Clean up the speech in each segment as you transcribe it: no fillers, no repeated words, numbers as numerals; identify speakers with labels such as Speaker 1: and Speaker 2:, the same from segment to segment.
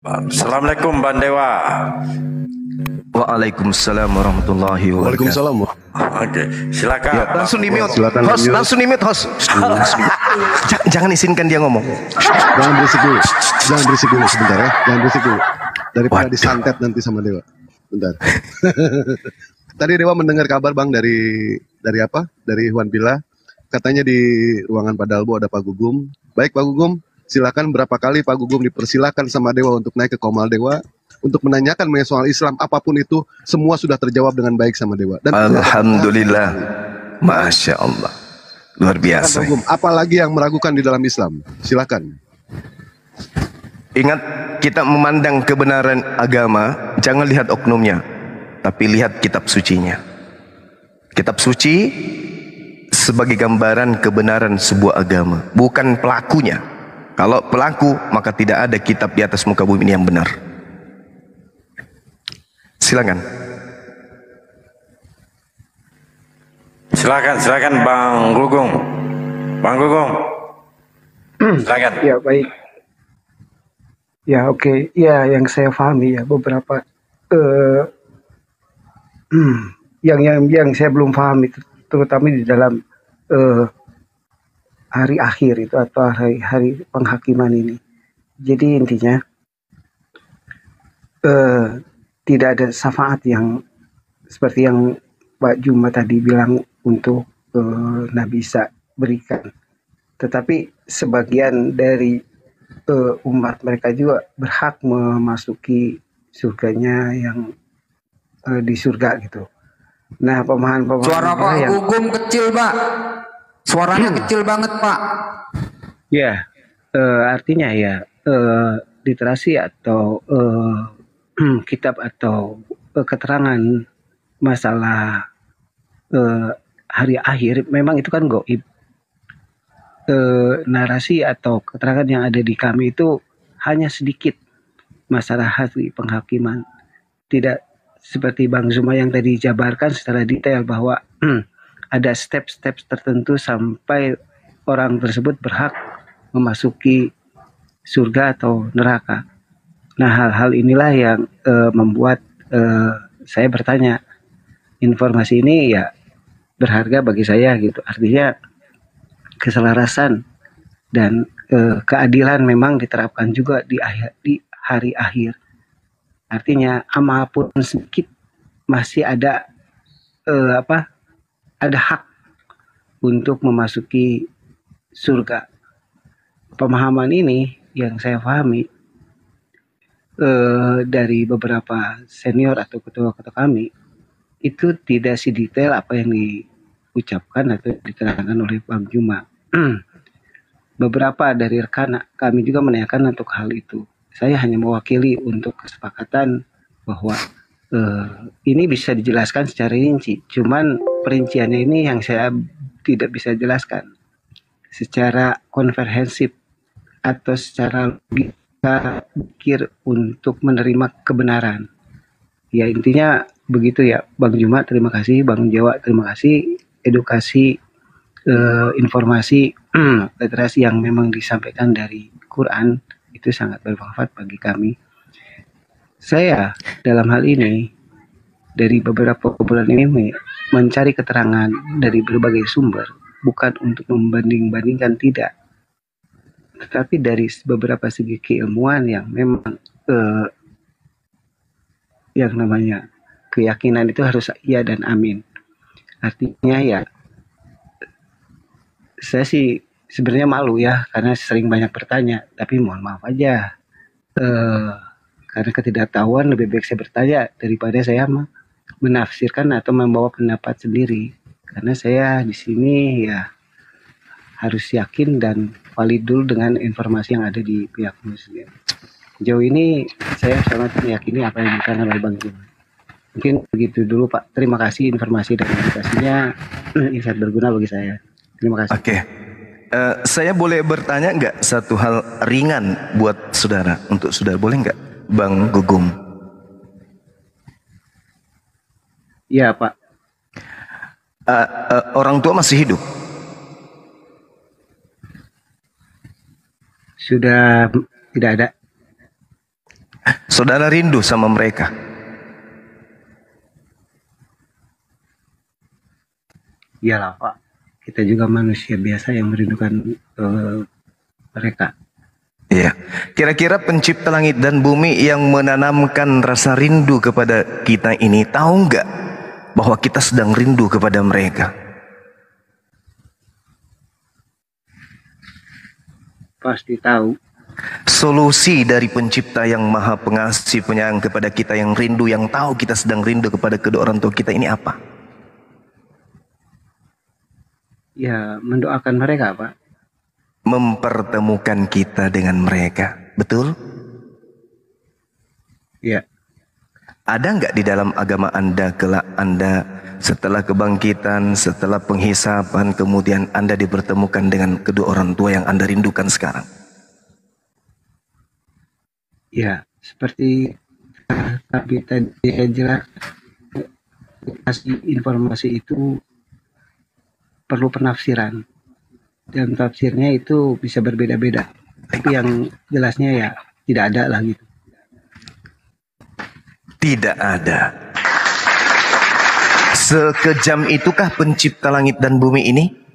Speaker 1: Assalamualaikum Bang Dewa.
Speaker 2: Waalaikumsalam warahmatullahi wabarakatuh.
Speaker 3: Waalaikumsalam.
Speaker 1: Oke, silakan.
Speaker 2: Ya, langsung di mute.
Speaker 3: Silakan
Speaker 2: Host,
Speaker 3: di-mute.
Speaker 2: langsung di mute, host. Jangan izinkan dia ngomong.
Speaker 3: Jangan berisik dulu. Jangan berisik dulu sebentar ya. Jangan berisik dulu. Daripada
Speaker 2: Waduh.
Speaker 3: disantet nanti sama Dewa. Bentar. Tadi Dewa mendengar kabar Bang dari apa? Dari Juan Pila. Katanya di ruangan Pak Dalbo ada Pak Gugum. Baik Pak Gugum, silakan berapa kali Pak Gugum dipersilakan sama Dewa untuk naik ke Komal Dewa untuk menanyakan mengenai soal Islam, apapun itu semua sudah terjawab dengan baik sama Dewa. Dan
Speaker 2: Alhamdulillah. Masya Allah. Luar biasa.
Speaker 3: Pak Gugum, apalagi yang meragukan di dalam Islam? Silakan.
Speaker 2: Ingat, kita memandang kebenaran agama, jangan lihat oknumnya, tapi lihat kitab sucinya. Kitab suci sebagai gambaran kebenaran sebuah agama, bukan pelakunya. Kalau pelaku, maka tidak ada kitab di atas muka bumi ini yang benar. Silakan.
Speaker 1: Silakan Bang Gugum. Bang Gugum. Silakan.
Speaker 4: Ya baik. Ya oke. Ya yang saya pahami ya beberapa yang saya belum pahami terutama di dalam hari akhir itu atau hari penghakiman ini. Jadi intinya tidak ada syafaat yang seperti yang Pak Juma tadi bilang untuk Nabi Isa berikan. Tetapi sebagian dari umat mereka juga berhak memasuki surganya yang di surga gitu. Nah pemahaman
Speaker 5: Suara Pak
Speaker 4: yang
Speaker 5: Gugum kecil, Pak. Suaranya kecil banget, Pak.
Speaker 4: ya artinya ya literasi atau kitab atau keterangan masalah hari akhir memang itu kan gaib. Narasi atau keterangan yang ada di kami itu hanya sedikit masalah hari penghakiman. Tidak seperti Bang Zuma yang tadi jabarkan secara detail bahwa ada step-step tertentu sampai orang tersebut berhak memasuki surga atau neraka. Nah hal-hal inilah yang membuat saya bertanya. Informasi ini ya berharga bagi saya gitu. Artinya keselarasan dan keadilan memang diterapkan juga di hari akhir. Artinya amal pun sedikit masih ada ada hak untuk memasuki surga. Pemahaman ini yang saya pahami dari beberapa senior atau ketua-ketua kami itu tidak sedetail apa yang diucapkan atau diterangkan oleh Bang Juma. Beberapa dari rekan kami juga menanyakan untuk hal itu. Saya hanya mewakili untuk kesepakatan bahwa ini bisa dijelaskan secara rinci. Cuman perinciannya ini yang saya tidak bisa jelaskan secara komprehensif atau secara logika pikir untuk menerima kebenaran. Ya intinya begitu ya Bang Juma, terima kasih. Bang Jawa, terima kasih. Edukasi, informasi, literasi yang memang disampaikan dari Quran itu sangat bermanfaat bagi kami. Saya dalam hal ini dari beberapa bulan ini mencari keterangan dari berbagai sumber, bukan untuk membanding-bandingkan, tidak, tetapi dari beberapa segi keilmuan yang memang yang namanya keyakinan itu harus iya dan amin. Artinya ya saya sih sebenarnya malu ya karena sering banyak bertanya, tapi mohon maaf aja karena ketidaktahuan lebih baik saya bertanya daripada saya menafsirkan atau membawa pendapat sendiri. Karena saya di sini ya harus yakin dan valid dulu dengan informasi yang ada di pihak muslim. Jauh ini saya sangat meyakini apa yang dikatakan oleh Bang Juma. Mungkin begitu dulu Pak. Terima kasih informasi dan edukasinya sangat berguna bagi saya. Terima kasih.
Speaker 2: Oke. Saya boleh bertanya nggak satu hal ringan buat saudara, untuk saudara, boleh nggak, Bang Gugum?
Speaker 4: Iya Pak.
Speaker 2: Orang tua masih hidup?
Speaker 4: Sudah tidak ada.
Speaker 2: Saudara rindu sama mereka.
Speaker 4: Iyalah Pak, kita juga manusia biasa yang merindukan mereka.
Speaker 2: Iya. Kira-kira pencipta langit dan bumi yang menanamkan rasa rindu kepada kita ini tahu nggak bahwa kita sedang rindu kepada mereka?
Speaker 4: Pasti tahu.
Speaker 2: Solusi dari pencipta yang maha pengasih penyayang kepada kita yang rindu, yang tahu kita sedang rindu kepada kedua orang tua kita ini apa?
Speaker 4: Ya, mendoakan mereka Pak.
Speaker 2: Mempertemukan kita dengan mereka. Betul?
Speaker 4: Ya.
Speaker 2: Ada nggak di dalam agama Anda kelak Anda setelah kebangkitan, setelah penghisapan, kemudian Anda dipertemukan dengan kedua orang tua yang Anda rindukan sekarang?
Speaker 4: Ya, seperti tapi tadi saya jelas kasih informasi itu perlu penafsiran, dan tafsirnya itu bisa berbeda-beda. Tapi yang jelasnya ya tidak ada lah gitu.
Speaker 2: Tidak ada. Sekejam itukah pencipta langit dan bumi ini?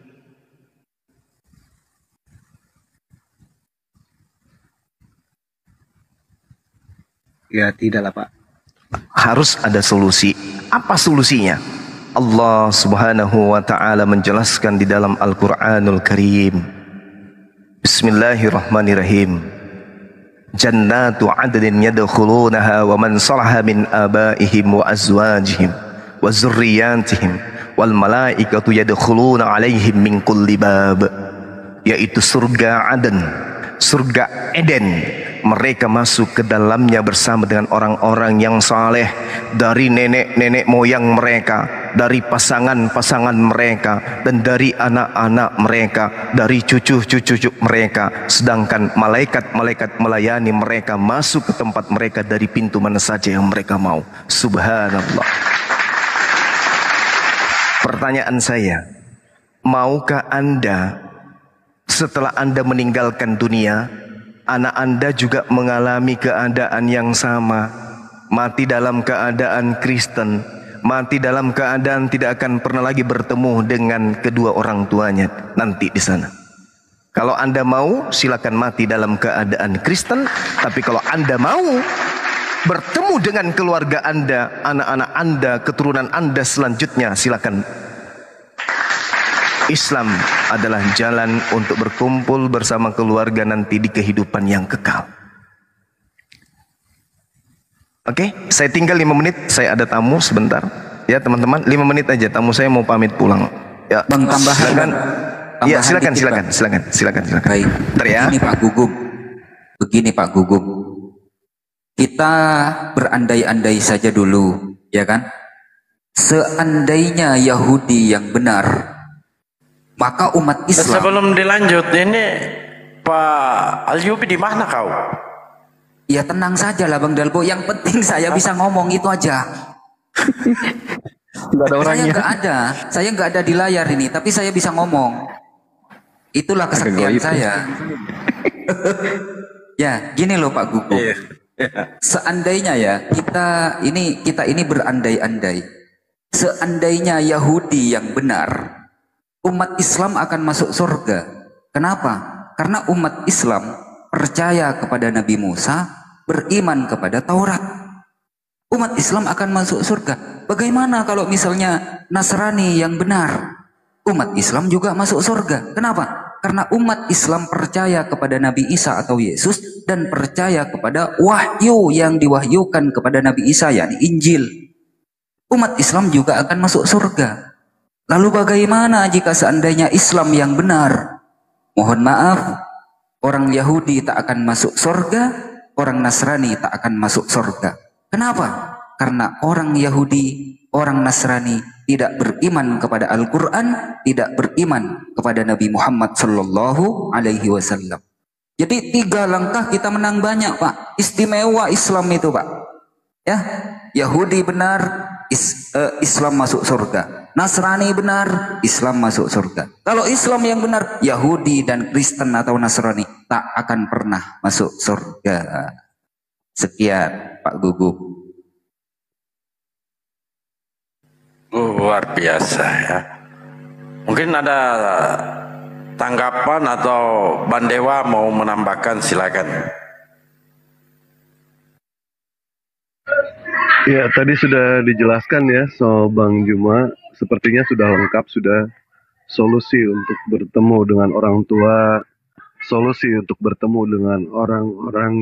Speaker 4: Ya tidak lah Pak.
Speaker 2: Harus ada solusi. Apa solusinya? Allah Subhanahu wa taala menjelaskan di dalam Al-Qur'anul Karim. Bismillahirrahmanirrahim. Jannatu 'adnin yadkhulunaha wa man salaha min abaihim wa azwajihim wa dzurriyyatihim wal malaikatu yadkhuluna 'alaihim min kulli bab. Yaitu surga Aden, surga Eden. Mereka masuk ke dalamnya bersama dengan orang-orang yang saleh, dari nenek-nenek moyang mereka, dari pasangan-pasangan mereka, dan dari anak-anak mereka, dari cucu-cucu mereka. Sedangkan malaikat-malaikat melayani mereka masuk ke tempat mereka dari pintu mana saja yang mereka mau. Subhanallah. Pertanyaan saya, maukah Anda setelah Anda meninggalkan dunia, anak Anda juga mengalami keadaan yang sama, mati dalam keadaan Kristen, mati dalam keadaan tidak akan pernah lagi bertemu dengan kedua orang tuanya nanti di sana? Kalau Anda mau, silakan mati dalam keadaan Kristen. Tapi kalau Anda mau bertemu dengan keluarga Anda, anak-anak Anda, keturunan Anda selanjutnya, silakan. Islam adalah jalan untuk berkumpul bersama keluarga nanti di kehidupan yang kekal. Oke, saya tinggal 5 menit, saya ada tamu sebentar. Ya teman-teman, 5 menit aja, tamu saya mau pamit pulang. Ya,
Speaker 5: Bang, tambahan.
Speaker 2: silakan. Ya, silakan,
Speaker 5: dikit, Bang.
Speaker 2: silakan.
Speaker 5: Baik.
Speaker 2: Bentar ya.
Speaker 5: Begini Pak Gugum. Kita berandai-andai saja dulu, ya kan? Seandainya Yahudi yang benar, maka umat Islam.
Speaker 1: Sebelum dilanjut, ini Pak Alyubi di mana kau?
Speaker 5: Ya tenang saja lah Bang Dalbo. Yang penting saya bisa ngomong, itu aja.
Speaker 2: Nggak ada orangnya.
Speaker 5: Saya nggak ada di layar ini, tapi saya bisa ngomong. Itulah kesaktian saya. Ya, gini loh Pak Gugum. Seandainya ya kita ini berandai-andai. Seandainya Yahudi yang benar, umat Islam akan masuk surga. Kenapa? Karena umat Islam percaya kepada Nabi Musa, beriman kepada Taurat. Umat Islam akan masuk surga. Bagaimana kalau misalnya Nasrani yang benar? Umat Islam juga masuk surga. Kenapa? Karena umat Islam percaya kepada Nabi Isa atau Yesus dan percaya kepada wahyu yang diwahyukan kepada Nabi Isa, yakni Injil. Umat Islam juga akan masuk surga. Lalu bagaimana jika seandainya Islam yang benar? Mohon maaf, orang Yahudi tak akan masuk surga, orang Nasrani tak akan masuk surga. Kenapa? Karena orang Yahudi, orang Nasrani tidak beriman kepada Al-Quran, tidak beriman kepada Nabi Muhammad Sallallahu Alaihi Wasallam. Jadi 3 langkah kita menang banyak Pak. Istimewa Islam itu Pak. Ya, Yahudi benar, Islam masuk surga. Nasrani benar, Islam masuk surga. Kalau Islam yang benar, Yahudi dan Kristen atau Nasrani tak akan pernah masuk surga. Sekian. Pak Gugum.
Speaker 1: Luar biasa ya. Mungkin ada tanggapan atau Bandewa mau menambahkan, silakan.
Speaker 3: Ya, tadi sudah dijelaskan ya soal Bang Juma, sepertinya sudah lengkap, sudah solusi untuk bertemu dengan orang tua, solusi untuk bertemu dengan orang-orang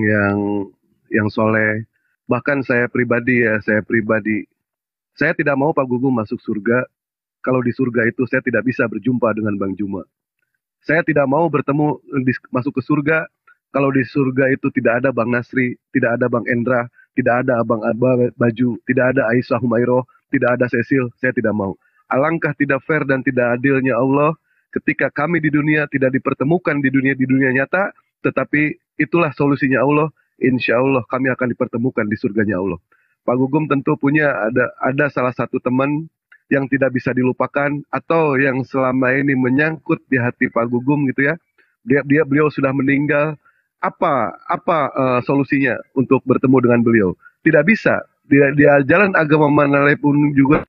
Speaker 3: yang soleh. Bahkan saya pribadi, saya tidak mau Pak Gugum masuk surga. Kalau di surga itu saya tidak bisa berjumpa dengan Bang Juma. Saya tidak mau bertemu masuk ke surga. Kalau di surga itu tidak ada Bang Nasri, tidak ada Bang Endra, tidak ada Abang Baju, tidak ada Aisyah Humairo, tidak ada Cecil. Saya tidak mau. Alangkah tidak fair dan tidak adilnya Allah ketika kami di dunia tidak dipertemukan di dunia nyata, tetapi itulah solusinya Allah. Insya Allah kami akan dipertemukan di surganya Allah. Pak Gugum tentu punya ada salah satu teman yang tidak bisa dilupakan atau yang selama ini menyangkut di hati Pak Gugum gitu ya. Beliau sudah meninggal. Apa solusinya untuk bertemu dengan beliau? Tidak bisa. Dia jalan agama mana pun juga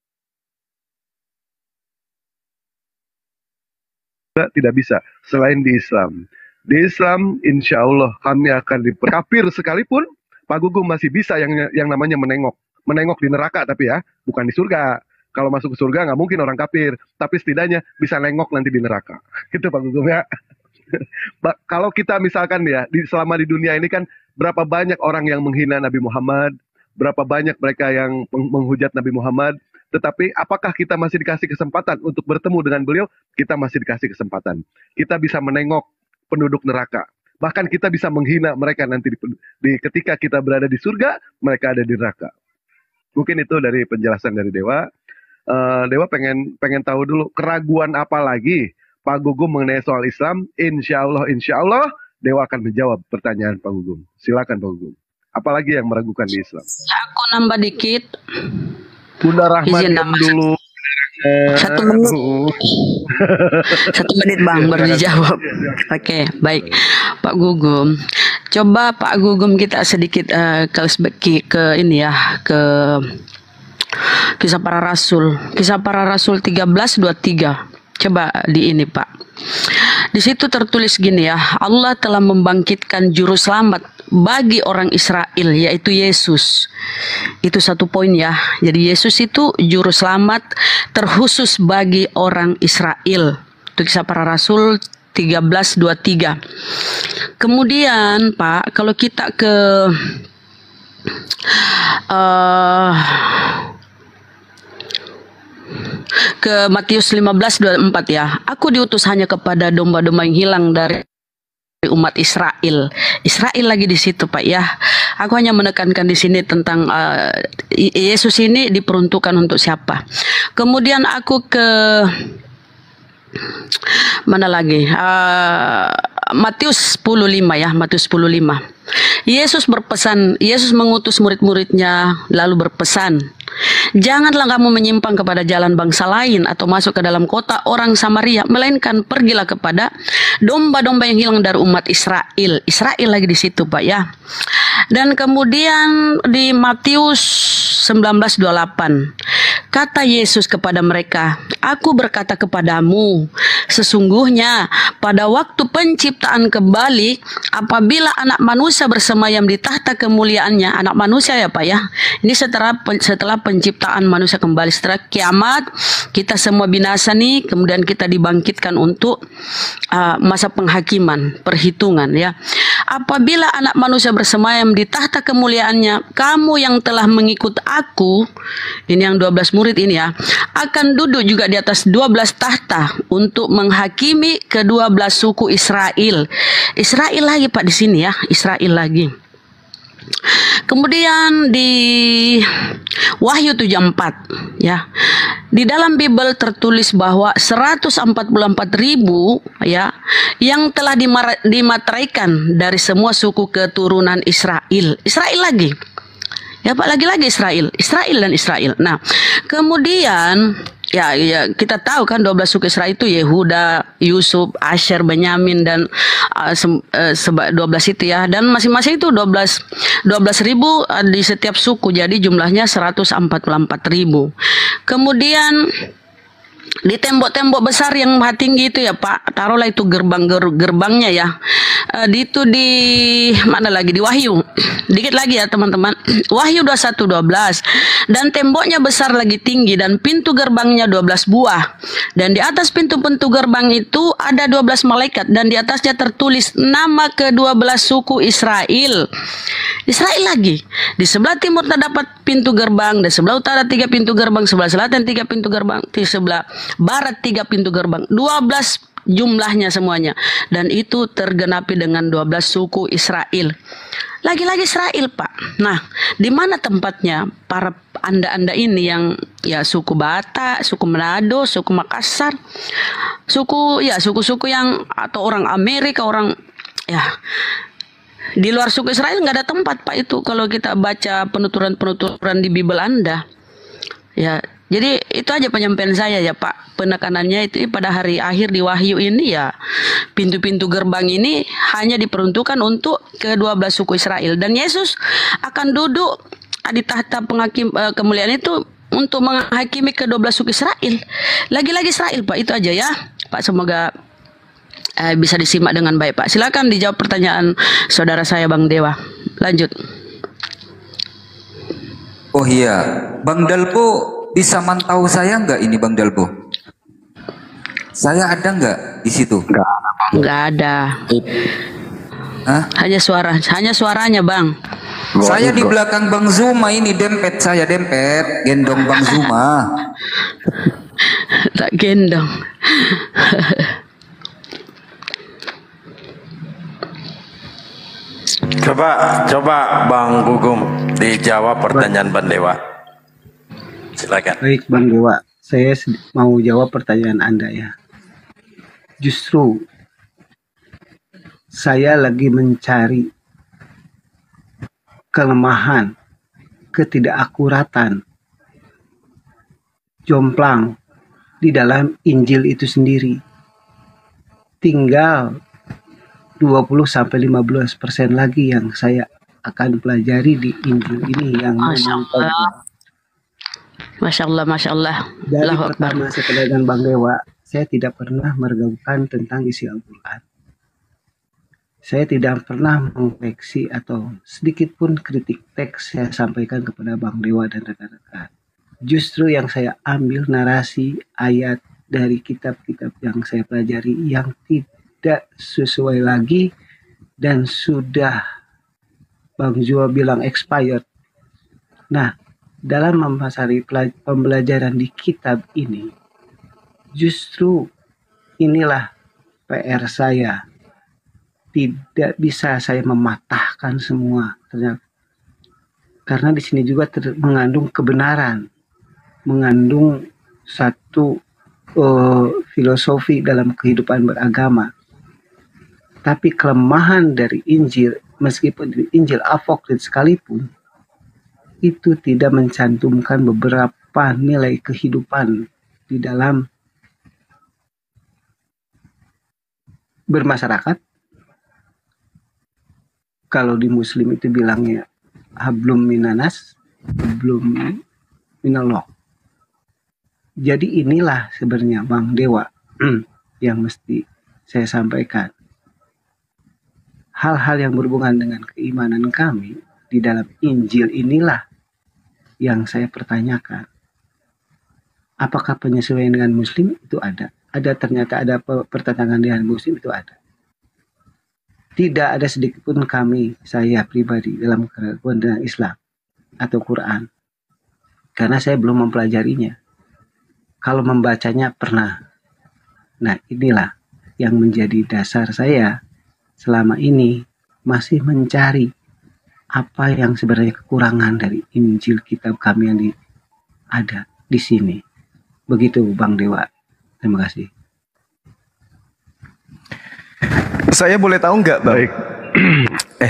Speaker 3: tidak bisa selain di Islam. Di Islam, insya Allah kami akan kafir sekalipun, Pak Gugum masih bisa yang namanya menengok di neraka, tapi ya bukan di surga. Kalau masuk ke surga nggak mungkin orang kafir, tapi setidaknya bisa nengok nanti di neraka. Gitu Pak Gugum ya. Kalau kita misalkan ya, selama di dunia ini kan berapa banyak orang yang menghina Nabi Muhammad, berapa banyak mereka yang menghujat Nabi Muhammad, tetapi apakah kita masih dikasih kesempatan untuk bertemu dengan beliau? Kita masih dikasih kesempatan. Kita bisa menengok penduduk neraka. Bahkan kita bisa menghina mereka nanti ketika kita berada di surga, mereka ada di neraka. Mungkin itu dari penjelasan dari Dewa. Dewa pengen tahu dulu keraguan apa lagi Pak Gugum mengenai soal Islam. Insya Allah Dewa akan menjawab pertanyaan Pak Gugum. Silakan Pak Gugum. Apalagi yang meragukan di Islam?
Speaker 6: Aku nambah dikit.
Speaker 3: Bunda Rahmat diam dulu.
Speaker 6: 1 menit. 1 menit Bang baru dijawab. Oke, baik. Pak Gugum. Coba Pak Gugum kita sedikit ke ini ya, ke Kisah Para Rasul. Kisah Para Rasul 13:23. Coba di ini Pak. Di situ tertulis gini ya, Allah telah membangkitkan juru selamat bagi orang Israel, yaitu Yesus. Itu satu poin ya. Jadi Yesus itu juru selamat terkhusus bagi orang Israel. Itu Kisah Para Rasul 13:23. Kemudian Pak, kalau kita ke Matius 15:24 ya. Aku diutus hanya kepada domba-domba yang hilang dari umat Israel. Israel lagi di situ Pak ya. Aku hanya menekankan di sini tentang Yesus ini diperuntukkan untuk siapa. Kemudian aku ke mana lagi? Matius 10:5 ya, Matius 10:5. Yesus mengutus murid-muridnya lalu berpesan, janganlah kamu menyimpang kepada jalan bangsa lain atau masuk ke dalam kota orang Samaria, melainkan pergilah kepada domba-domba yang hilang dari umat Israel. Israel lagi di situ Pak ya. Dan kemudian di Matius 19:28, kata Yesus kepada mereka, aku berkata kepadamu, sesungguhnya pada waktu penciptaan kembali, apabila anak manusia bersemayam di tahta kemuliaannya, anak manusia ya Pak ya, ini setelah penciptaan manusia kembali, setelah kiamat, kita semua binasa nih, kemudian kita dibangkitkan untuk masa penghakiman, perhitungan ya. Apabila anak manusia bersemayam di tahta kemuliaannya, kamu yang telah mengikut aku, ini yang 12 murid ini ya, akan duduk juga di atas 12 tahta untuk menghakimi ke-12 suku Israel. Israel lagi Pak di sini ya, Israel lagi. Kemudian di Wahyu 7:4 ya. Di dalam Bible tertulis bahwa 144.000 ya yang telah dimateraikan dari semua suku keturunan Israel. Israel lagi. Ya Pak, lagi-lagi Israel dan Israel. Nah, kemudian ya kita tahu kan 12 suku Israel itu Yehuda, Yusuf, Asher, Benyamin dan 12 itu ya, dan masing-masing itu 12 ribu di setiap suku, jadi jumlahnya 144.000. Kemudian di tembok-tembok besar yang maha tinggi itu ya Pak, taruhlah itu gerbangnya ya. Itu di mana lagi, di Wahyu. Dikit lagi ya teman-teman. Wahyu 21:12. Dan temboknya besar lagi tinggi dan pintu gerbangnya 12 buah. Dan di atas pintu-pintu gerbang itu ada 12 malaikat dan di atasnya tertulis nama ke-12 suku Israel. Israel lagi. Di sebelah timur terdapat pintu gerbang, di sebelah utara 3 pintu gerbang, sebelah selatan 3 pintu gerbang, di sebelah barat 3 pintu gerbang. 12 jumlahnya semuanya, dan itu tergenapi dengan 12 suku Israel. Lagi-lagi Israel Pak. Nah, di mana tempatnya para anda ini yang ya suku Batak, suku Manado, suku Makassar, suku-suku yang atau orang Amerika, orang ya di luar suku Israel nggak ada tempat Pak itu kalau kita baca penuturan di Bible Anda. Ya, jadi itu aja penyampaian saya ya Pak. Penekanannya itu pada hari akhir di Wahyu ini ya, pintu-pintu gerbang ini hanya diperuntukkan untuk ke-12 suku Israel, dan Yesus akan duduk di tahta kemuliaan itu untuk menghakimi ke-12 suku Israel. Lagi-lagi Israel Pak, itu aja ya Pak, semoga bisa disimak dengan baik Pak. Silakan dijawab pertanyaan saudara saya Bang Dewa. Lanjut.
Speaker 5: Oh iya, Bang Dalpo bisa mantau saya nggak ini Bang Dalpo? Saya ada nggak di situ?
Speaker 6: Nggak ada.
Speaker 5: Hah?
Speaker 6: Hanya suaranya Bang.
Speaker 5: Saya di belakang Bang Zuma ini, dempet gendong Bang Zuma.
Speaker 6: Tak gendong.
Speaker 1: Coba Bang Gugum dijawab pertanyaan Bang Dewa. Silakan.
Speaker 4: Baik Bang Dewa, saya mau jawab pertanyaan Anda ya. Justru saya lagi mencari kelemahan, ketidakakuratan, jomplang di dalam Injil itu sendiri. Tinggal 20-15% lagi yang saya akan pelajari di Injil ini yang
Speaker 6: Masya Allah.
Speaker 4: Dari
Speaker 6: Allahu Akbar.
Speaker 4: pertama setelah dengan Bang Dewa, saya tidak pernah meragukan tentang isi Al-Quran. Saya tidak pernah mengoreksi atau sedikit pun kritik teks saya sampaikan kepada Bang Dewa dan rekan-rekan. Justru yang saya ambil narasi ayat dari kitab-kitab yang saya pelajari yang tidak sesuai lagi dan sudah Bang Zua bilang expired. Nah, dalam memasari pembelajaran di kitab ini, justru inilah PR saya. Tidak bisa saya mematahkan semua ternyata, karena di sini juga mengandung kebenaran, mengandung satu filosofi dalam kehidupan beragama. Tapi kelemahan dari Injil, meskipun Injil apokrif sekalipun, itu tidak mencantumkan beberapa nilai kehidupan di dalam bermasyarakat. Kalau di Muslim itu bilangnya hablum minanas, hablum minallah. Jadi inilah sebenarnya Bang Dewa yang mesti saya sampaikan. Hal-hal yang berhubungan dengan keimanan kami di dalam Injil inilah yang saya pertanyakan. Apakah penyesuaian dengan Muslim itu ada? Ternyata ada pertentangan dengan Muslim itu ada. Tidak ada sedikit pun saya pribadi dalam keraguan dengan Islam atau Quran. Karena saya belum mempelajarinya. Kalau membacanya pernah. Nah, inilah yang menjadi dasar saya selama ini masih mencari apa yang sebenarnya kekurangan dari Injil kitab kami yang ada di sini. Begitu Bang Dewa. Terima kasih.
Speaker 2: Saya boleh tahu nggak, Bang?
Speaker 3: Baik.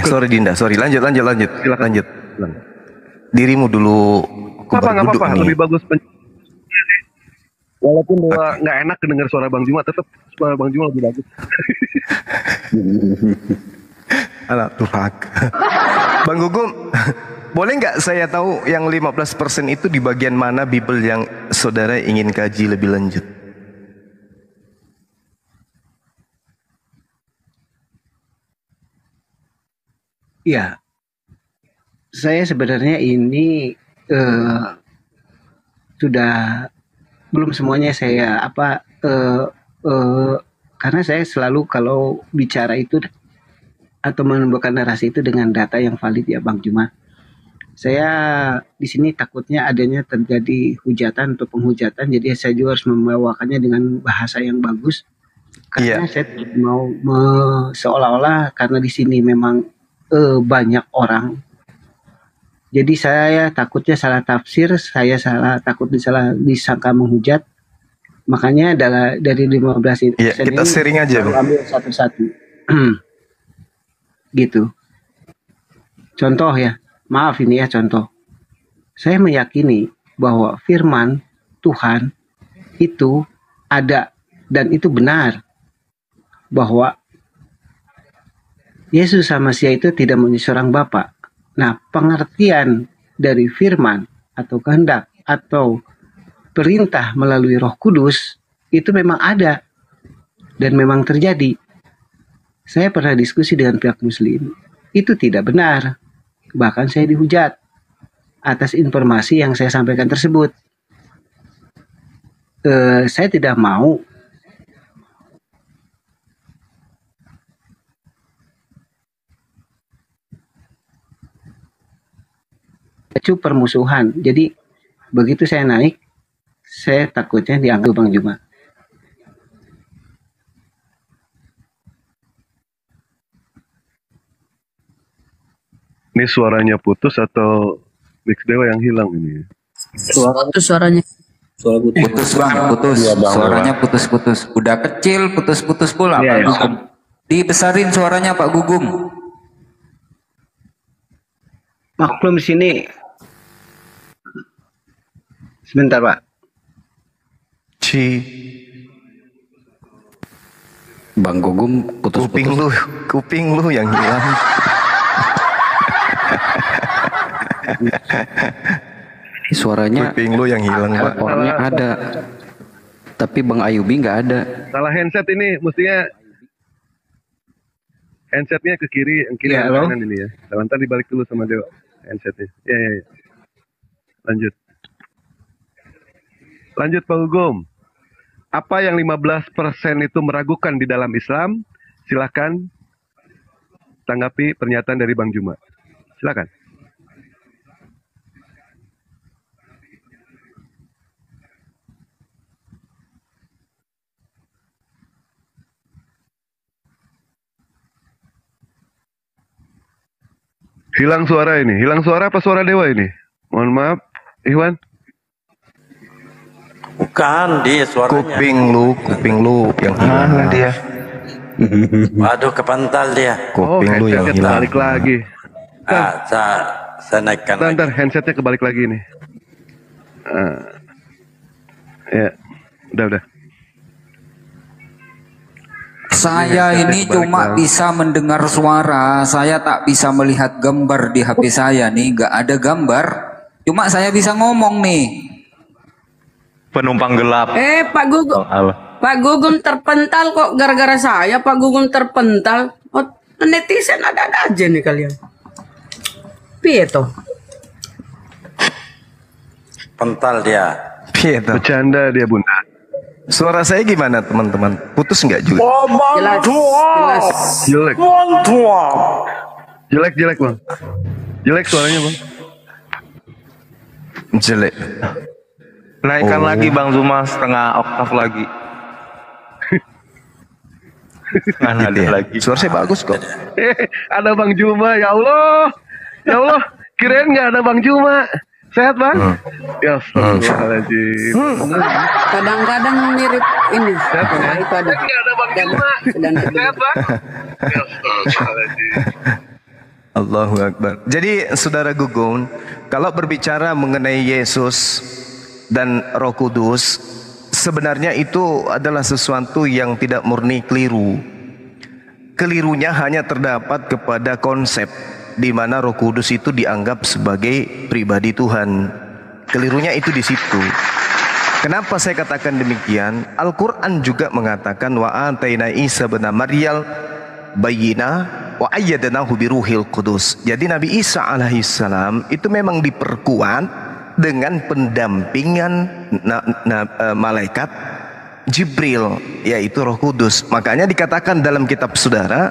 Speaker 2: Sorry Dinda, sorry. Lanjut.
Speaker 3: Silakan.
Speaker 2: Lanjut. Dirimu dulu.
Speaker 3: Nggak apa-apa. Lebih bagus Walaupun nggak enak dengar suara Bang Juma, tetap suara Bang Juma lebih bagus.
Speaker 2: Alah, Tuhan. Bang Gugum, boleh nggak saya tahu yang 15% itu di bagian mana Bible yang saudara ingin kaji lebih lanjut?
Speaker 4: Ya, saya sebenarnya ini sudah belum semuanya saya karena saya selalu kalau bicara itu atau menumbuhkan narasi itu dengan data yang valid ya Bang Juma. Saya di sini takutnya adanya terjadi hujatan atau penghujatan, jadi saya juga harus membawakannya dengan bahasa yang bagus. Karena saya mau seolah-olah karena di sini memang banyak orang. Jadi saya takutnya salah tafsir, saya takut disangka menghujat. Makanya dari 15 ini
Speaker 2: kita sharing aja, Bang.
Speaker 4: Ambil satu-satu. Gitu. Contoh ya, maaf ini ya contoh. Saya meyakini bahwa firman Tuhan itu ada dan itu benar. Bahwa Yesus sama Masia itu tidak mempunyai seorang Bapa. Nah, pengertian dari firman atau kehendak atau perintah melalui Roh Kudus itu memang ada dan memang terjadi. Saya pernah diskusi dengan pihak Muslim, itu tidak benar. Bahkan saya dihujat atas informasi yang saya sampaikan tersebut. Saya tidak mau permusuhan. Jadi begitu saya naik, saya takutnya diambil Bang Juma.
Speaker 3: Ini suaranya putus atau mix dewa yang hilang ini?
Speaker 6: Putus suaranya.
Speaker 5: Putus Bang, putus. Suaranya putus-putus. Udah kecil, putus-putus pula Pak Gugum. Dibesarin suaranya Pak Gugum.
Speaker 4: Maklum di sini. Sebentar Pak.
Speaker 5: Bang Gugum putus-putus.
Speaker 2: Kuping lu yang hilang.
Speaker 5: Suaranya
Speaker 2: Kuping lu yang hilang, Pak.
Speaker 5: orangnya ada. Tapi Bang Ayubi nggak ada.
Speaker 3: Salah handset ini, mestinya handsetnya ke kiri, yang kiri
Speaker 4: Ya,
Speaker 3: yang kanan ini ya. Ntar dibalik dulu sama Dewa handsetnya. Ya. Lanjut Pak Gugum. Apa yang 15% itu meragukan di dalam Islam? Silakan tanggapi pernyataan dari Bang Juma. Silakan. Hilang suara ini. Hilang suara apa suara Dewa ini? Mohon maaf, Iwan.
Speaker 1: Bukan dia suaranya.
Speaker 2: Kuping lu yang hilang dia.
Speaker 1: Waduh, kepantal dia.
Speaker 2: Kuping lu yang
Speaker 3: handsetnya
Speaker 2: hilang.
Speaker 3: kebalik lagi.
Speaker 1: Saya naikkan lagi.
Speaker 3: Ntar handsetnya kebalik lagi nih. Ya, udah.
Speaker 5: Saya ini cuma bisa mendengar suara, saya tak bisa melihat gambar di HP saya nih, nggak ada gambar. Cuma saya bisa ngomong nih.
Speaker 7: Penumpang gelap.
Speaker 6: Pak Gugum. Pak Gugum terpental kok gara-gara saya. Pak Gugum terpental. Oh, netizen ada-ada aja nih kalian. Piye toh?
Speaker 1: Pental dia.
Speaker 2: Piye toh?
Speaker 3: Bercanda dia, Bunda.
Speaker 2: Suara saya gimana, teman-teman? Putus nggak juga?
Speaker 6: Jelas.
Speaker 3: Jelek. Jelek, Bang. Jelek suaranya, Bang.
Speaker 2: Jelek.
Speaker 7: Naikkan lagi Bang Zuma setengah oktav lagi. Nggak ada lagi.
Speaker 2: Suara saya bagus kok.
Speaker 3: Ada Bang Juma, ya Allah. Ya Allah, kirain nggak ada Bang Juma. Sehat, Bang? Ya, astagfirullahaladzim.
Speaker 6: Kadang-kadang mirip ini. Nah, itu ada.
Speaker 3: Nggak ada Bang Juma. Sehat, Bang? Ya, astagfirullahaladzim.
Speaker 2: Allahu Akbar. Jadi saudara Gugum, kalau berbicara mengenai Yesus dan Roh Kudus, sebenarnya itu adalah sesuatu yang tidak murni keliru. Kelirunya hanya terdapat kepada konsep di mana Roh Kudus itu dianggap sebagai pribadi Tuhan. Kelirunya itu di situ. Kenapa saya katakan demikian? Al-Quran juga mengatakan wa ataina Isa bin Maryam bayyina wa ayyadnahu biruhil qudus. Jadi Nabi Isa alaihissalam itu memang diperkuat dengan pendampingan malaikat Jibril, yaitu Roh Kudus. Makanya dikatakan dalam kitab saudara,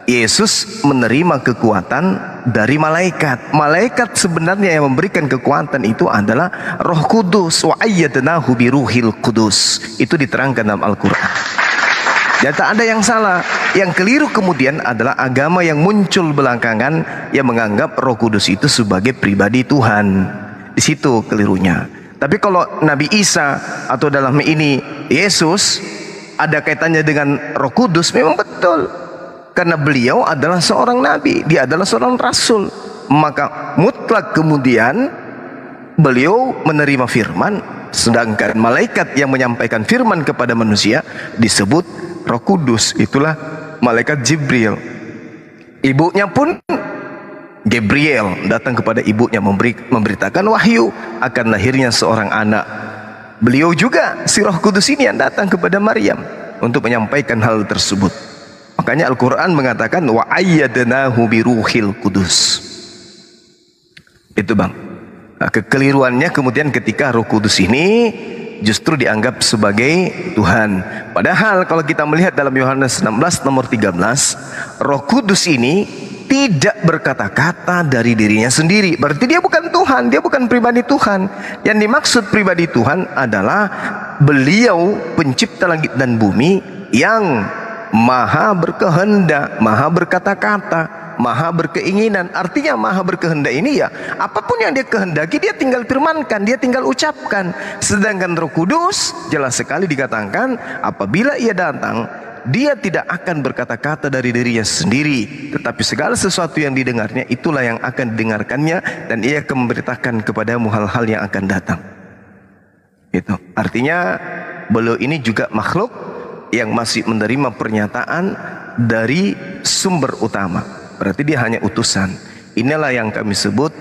Speaker 2: Yesus menerima kekuatan dari malaikat. Malaikat sebenarnya yang memberikan kekuatan itu adalah Roh Kudus. Wa ayyadnahu biruhil qudus. Itu diterangkan dalam Al-Quran. Dan tak ada yang salah. Yang keliru kemudian adalah agama yang muncul belakangan yang menganggap Roh Kudus itu sebagai pribadi Tuhan. Di situ kelirunya. Tapi kalau Nabi Isa atau dalam ini Yesus ada kaitannya dengan Roh Kudus, memang betul. Karena beliau adalah seorang nabi, dia adalah seorang rasul. Maka mutlak kemudian beliau menerima firman, sedangkan malaikat yang menyampaikan firman kepada manusia disebut Roh Kudus. Itulah malaikat Jibril. Ibunya pun Gabriel datang kepada ibunya memberitakan wahyu akan lahirnya seorang anak. Beliau juga si Roh Kudus ini yang datang kepada Maryam untuk menyampaikan hal tersebut. Makanya Al-Quran mengatakan wa ayyadnahu biruhil qudus. Itu bang. Nah, kekeliruannya kemudian ketika Roh Kudus ini justru dianggap sebagai Tuhan. Padahal kalau kita melihat dalam Yohanes 16 nomor 13, Roh Kudus ini tidak berkata-kata dari dirinya sendiri. Berarti dia bukan Tuhan, dia bukan pribadi Tuhan. Yang dimaksud pribadi Tuhan adalah beliau pencipta langit dan bumi yang maha berkehendak, maha berkata-kata, maha berkeinginan. Artinya maha berkehendak ini ya apapun yang dia kehendaki dia tinggal firmankan, dia tinggal ucapkan. Sedangkan Roh Kudus jelas sekali dikatakan apabila ia datang, dia tidak akan berkata-kata dari dirinya sendiri, tetapi segala sesuatu yang didengarnya itulah yang akan didengarkannya, dan ia akan memberitakan kepadamu hal-hal yang akan datang. Itu artinya beliau ini juga makhluk yang masih menerima pernyataan dari sumber utama. Berarti dia hanya utusan. Inilah yang kami sebut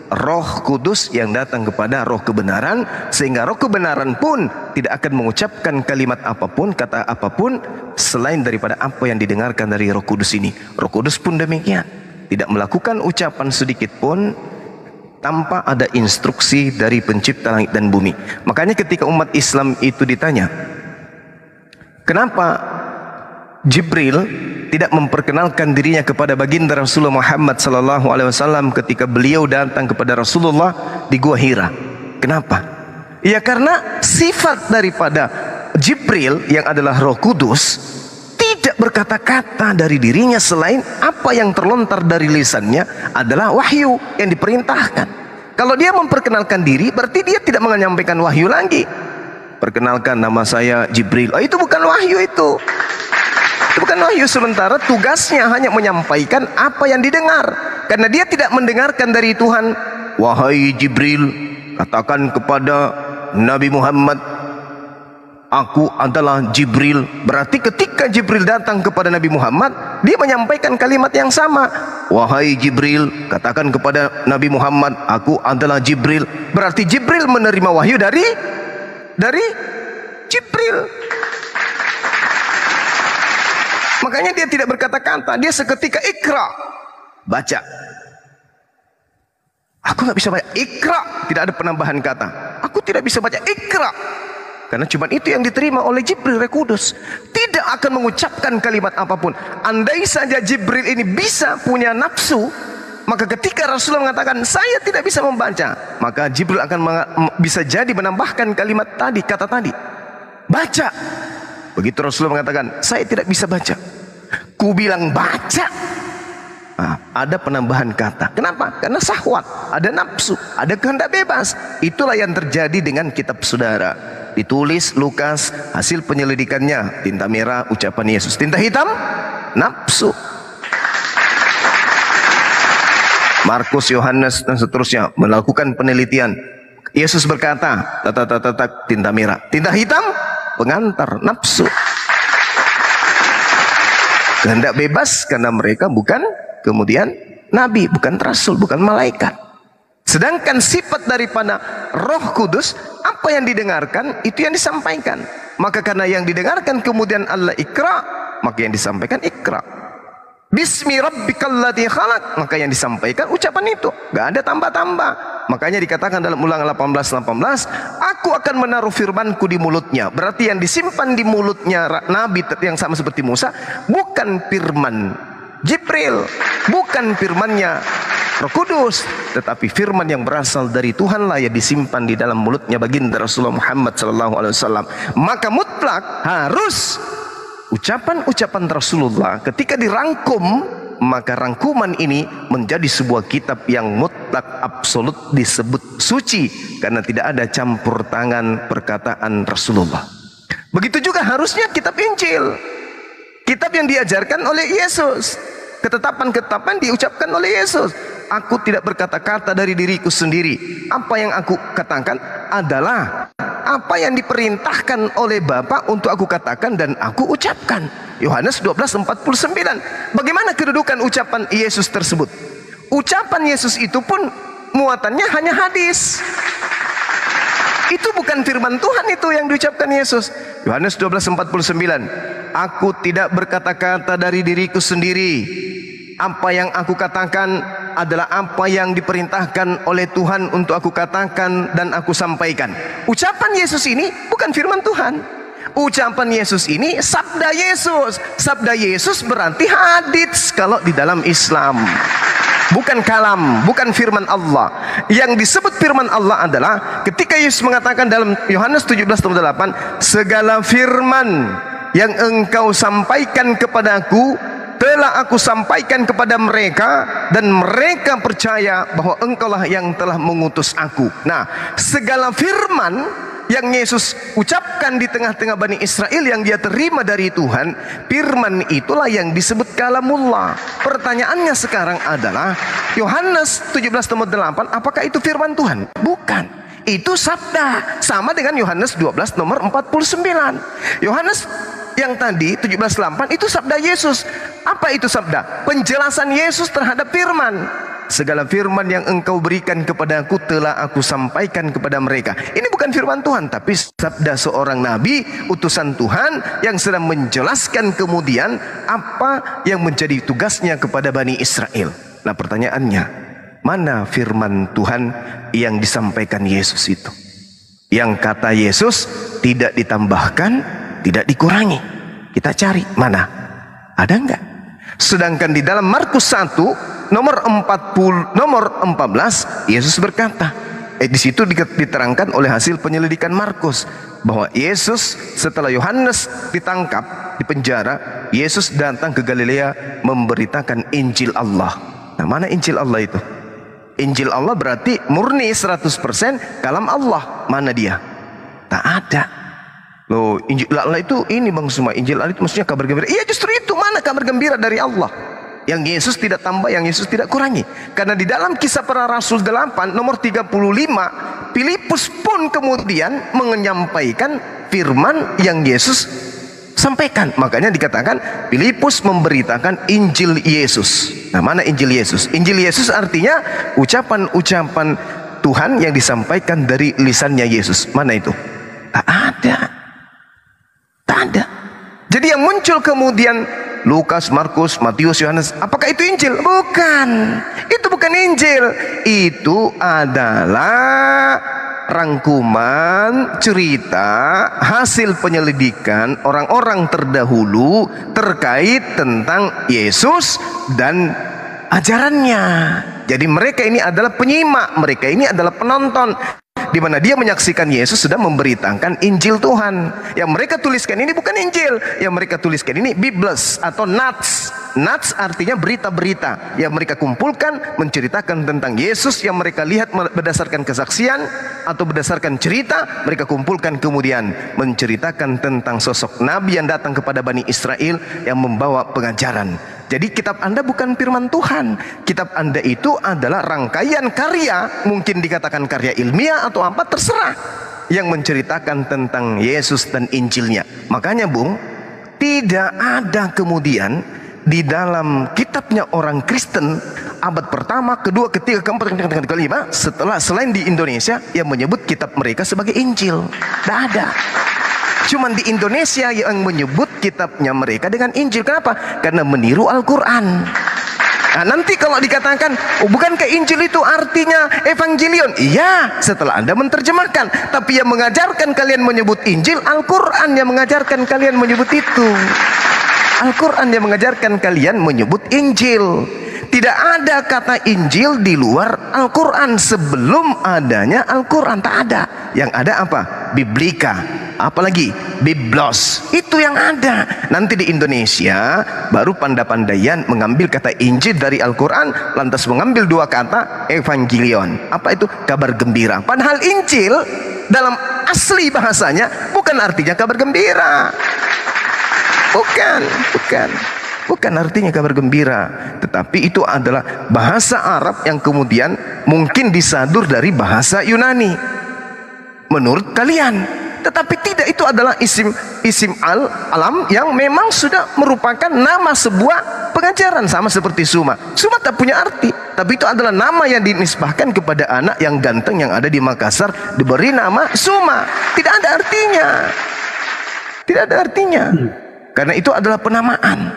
Speaker 2: Roh Kudus yang datang kepada roh kebenaran, sehingga roh kebenaran pun tidak akan mengucapkan kalimat apapun, kata apapun selain daripada apa yang didengarkan dari Roh Kudus ini. Roh Kudus pun demikian, tidak melakukan ucapan sedikit pun tanpa ada instruksi dari pencipta langit dan bumi. Makanya ketika umat Islam itu ditanya, kenapa Jibril tidak memperkenalkan dirinya kepada baginda Rasulullah Muhammad SAW ketika beliau datang kepada Rasulullah di Gua Hira? Kenapa? Ya karena sifat daripada Jibril yang adalah Roh Kudus tidak berkata-kata dari dirinya selain apa yang terlontar dari lisannya adalah wahyu yang diperintahkan. Kalau dia memperkenalkan diri berarti dia tidak menyampaikan wahyu lagi. Perkenalkan, nama saya Jibril. Oh, itu bukan wahyu itu. Itu bukan wahyu, sementara tugasnya hanya menyampaikan apa yang didengar. Karena dia tidak mendengarkan dari Tuhan. Wahai Jibril, katakan kepada Nabi Muhammad, aku adalah Jibril. Berarti ketika Jibril datang kepada Nabi Muhammad, dia menyampaikan kalimat yang sama. Wahai Jibril, katakan kepada Nabi Muhammad, aku adalah Jibril. Berarti Jibril menerima wahyu dari Jibril. Makanya dia tidak berkata-kata, dia seketika ikra, baca. Aku nggak bisa baca ikra, tidak ada penambahan kata. Aku tidak bisa baca ikra, karena cuma itu yang diterima oleh Jibril Roh Kudus. Tidak akan mengucapkan kalimat apapun. Andai saja Jibril ini bisa punya nafsu, maka ketika Rasulullah mengatakan saya tidak bisa membaca, maka Jibril akan bisa jadi menambahkan kalimat tadi, kata tadi, baca. Begitu Rasulullah mengatakan saya tidak bisa baca, ku bilang baca. Nah, ada penambahan kata. Kenapa? Karena syahwat, ada nafsu, ada kehendak bebas. Itulah yang terjadi dengan kitab saudara. Ditulis Lukas, hasil penyelidikannya tinta merah ucapan Yesus, tinta hitam nafsu. Markus, Yohanes dan seterusnya melakukan penelitian. Yesus berkata, tinta merah, tinta hitam pengantar nafsu. Kehendak bebas karena mereka bukan kemudian nabi, bukan rasul, bukan malaikat. Sedangkan sifat daripada Roh Kudus, apa yang didengarkan itu yang disampaikan. Maka karena yang didengarkan kemudian Allah ikra, maka yang disampaikan ikra. Bismi rabbikal ladzi khalaq, maka yang disampaikan ucapan itu, gak ada tambah-tambah. Makanya dikatakan dalam Ulangan 18:18, aku akan menaruh firmanku di mulutnya. Berarti yang disimpan di mulutnya Nabi yang sama seperti Musa bukan firman Jibril, bukan firmannya Roh Kudus, tetapi firman yang berasal dari Tuhan lah yang disimpan di dalam mulutnya baginda Rasulullah Muhammad SAW. Maka mutlak harus ucapan-ucapan Rasulullah ketika dirangkum, maka rangkuman ini menjadi sebuah kitab yang mutlak absolut disebut suci karena tidak ada campur tangan perkataan Rasulullah. Begitu juga harusnya kitab Injil, kitab yang diajarkan oleh Yesus, ketetapan-ketetapan diucapkan oleh Yesus. Aku tidak berkata-kata dari diriku sendiri. Apa yang aku katakan adalah apa yang diperintahkan oleh Bapa untuk aku katakan dan aku ucapkan. Yohanes 12:49. Bagaimana kedudukan ucapan Yesus tersebut? Ucapan Yesus itu pun muatannya hanya hadis. Itu bukan firman Tuhan itu yang diucapkan Yesus. Yohanes 12:49. Aku tidak berkata-kata dari diriku sendiri. Apa yang aku katakan adalah apa yang diperintahkan oleh Tuhan untuk aku katakan dan aku sampaikan. Ucapan Yesus ini bukan firman Tuhan. Ucapan Yesus ini sabda Yesus. Sabda Yesus berarti hadits kalau di dalam Islam. Bukan kalam, bukan firman Allah. Yang disebut firman Allah adalah ketika Yesus mengatakan dalam Yohanes 17:8, segala firman yang engkau sampaikan kepadaku telah aku sampaikan kepada mereka dan mereka percaya bahwa engkaulah yang telah mengutus aku. Nah, segala firman yang Yesus ucapkan di tengah-tengah Bani Israel yang dia terima dari Tuhan, firman itulah yang disebut kalamullah. Pertanyaannya sekarang adalah Yohanes 17:8, apakah itu firman Tuhan? Bukan. Itu sabda. Sama dengan Yohanes 12 nomor 49. Yohanes yang tadi 17:8 itu sabda Yesus. Apa itu sabda? Penjelasan Yesus terhadap firman. Segala firman yang engkau berikan kepadaku telah aku sampaikan kepada mereka. Ini bukan firman Tuhan, tapi sabda seorang nabi, utusan Tuhan yang sedang menjelaskan kemudian apa yang menjadi tugasnya kepada Bani Israel. Nah, pertanyaannya, mana firman Tuhan yang disampaikan Yesus itu? Yang kata Yesus tidak ditambahkan, tidak dikurangi. Kita cari mana? Ada enggak? Sedangkan di dalam Markus 1 nomor 14 Yesus berkata, di situ diterangkan oleh hasil penyelidikan Markus bahwa Yesus setelah Yohanes ditangkap di penjara, Yesus datang ke Galilea memberitakan Injil Allah. Nah, mana Injil Allah itu? Injil Allah berarti murni 100% kalam Allah. Mana dia? Tak ada. Loh, Injil Allah itu ini Bang Suma, Injil Allah itu maksudnya kabar gembira. Iya, justru itu, mana kabar gembira dari Allah? Yang Yesus tidak tambah, yang Yesus tidak kurangi. Karena di dalam Kisah Para Rasul 8 nomor 35, Filipus pun kemudian menyampaikan firman yang Yesus sampaikan. Makanya dikatakan Filipus memberitakan Injil Yesus. Nah, mana Injil Yesus? Injil Yesus artinya ucapan-ucapan Tuhan yang disampaikan dari lisannya Yesus. Mana itu? Tak ada. Tak ada. Jadi yang muncul kemudian Lukas, Markus, Matius, Yohanes, apakah itu Injil? Bukan. Itu bukan Injil. Itu adalah rangkuman cerita hasil penyelidikan orang-orang terdahulu terkait tentang Yesus dan ajarannya. Jadi mereka ini adalah penyimak, mereka ini adalah penonton, di mana dia menyaksikan Yesus sedang memberitakan Injil Tuhan. Yang mereka tuliskan ini bukan Injil, yang mereka tuliskan ini Bibles atau Nats. Nats artinya berita-berita yang mereka kumpulkan menceritakan tentang Yesus yang mereka lihat berdasarkan kesaksian atau berdasarkan cerita. Mereka kumpulkan kemudian menceritakan tentang sosok Nabi yang datang kepada Bani Israel yang membawa pengajaran. Jadi kitab Anda bukan firman Tuhan. Kitab Anda itu adalah rangkaian karya, mungkin dikatakan karya ilmiah atau apa, terserah. yang menceritakan tentang Yesus dan Injilnya. Makanya Bung, tidak ada kemudian di dalam kitabnya orang Kristen abad pertama, kedua, ketiga, keempat, kelima, setelah selain di Indonesia yang menyebut kitab mereka sebagai Injil. Tidak ada. Cuman di Indonesia yang menyebut kitabnya mereka dengan Injil. Kenapa? Karena meniru Al-Quran. Nah, nanti kalau dikatakan, oh, bukankah Injil itu artinya Evangelion? Iya, setelah Anda menerjemahkan. Tapi yang mengajarkan kalian menyebut Injil, Al-Quran yang mengajarkan kalian menyebut itu. Al-Quran yang mengajarkan kalian menyebut Injil. Tidak ada kata Injil di luar Al-Quran. Sebelum adanya Al-Quran, tak ada. Yang ada apa? Biblika. Apalagi Biblos, itu yang ada. Nanti di Indonesia baru pandai-pandaian mengambil kata Injil dari Al-Quran, lantas mengambil dua kata Evangelion. Apa itu? Kabar gembira. Padahal Injil dalam asli bahasanya bukan artinya kabar gembira. Bukan artinya kabar gembira. Tetapi itu adalah bahasa Arab yang kemudian mungkin disadur dari bahasa Yunani menurut kalian. Tetapi tidak, itu adalah isim alam yang memang sudah merupakan nama sebuah pengajaran. Sama seperti Suma. Suma tak punya arti, tapi itu adalah nama yang dinisbahkan kepada anak yang ganteng yang ada di Makassar, diberi nama Suma. Tidak ada artinya. Tidak ada artinya. Karena itu adalah penamaan.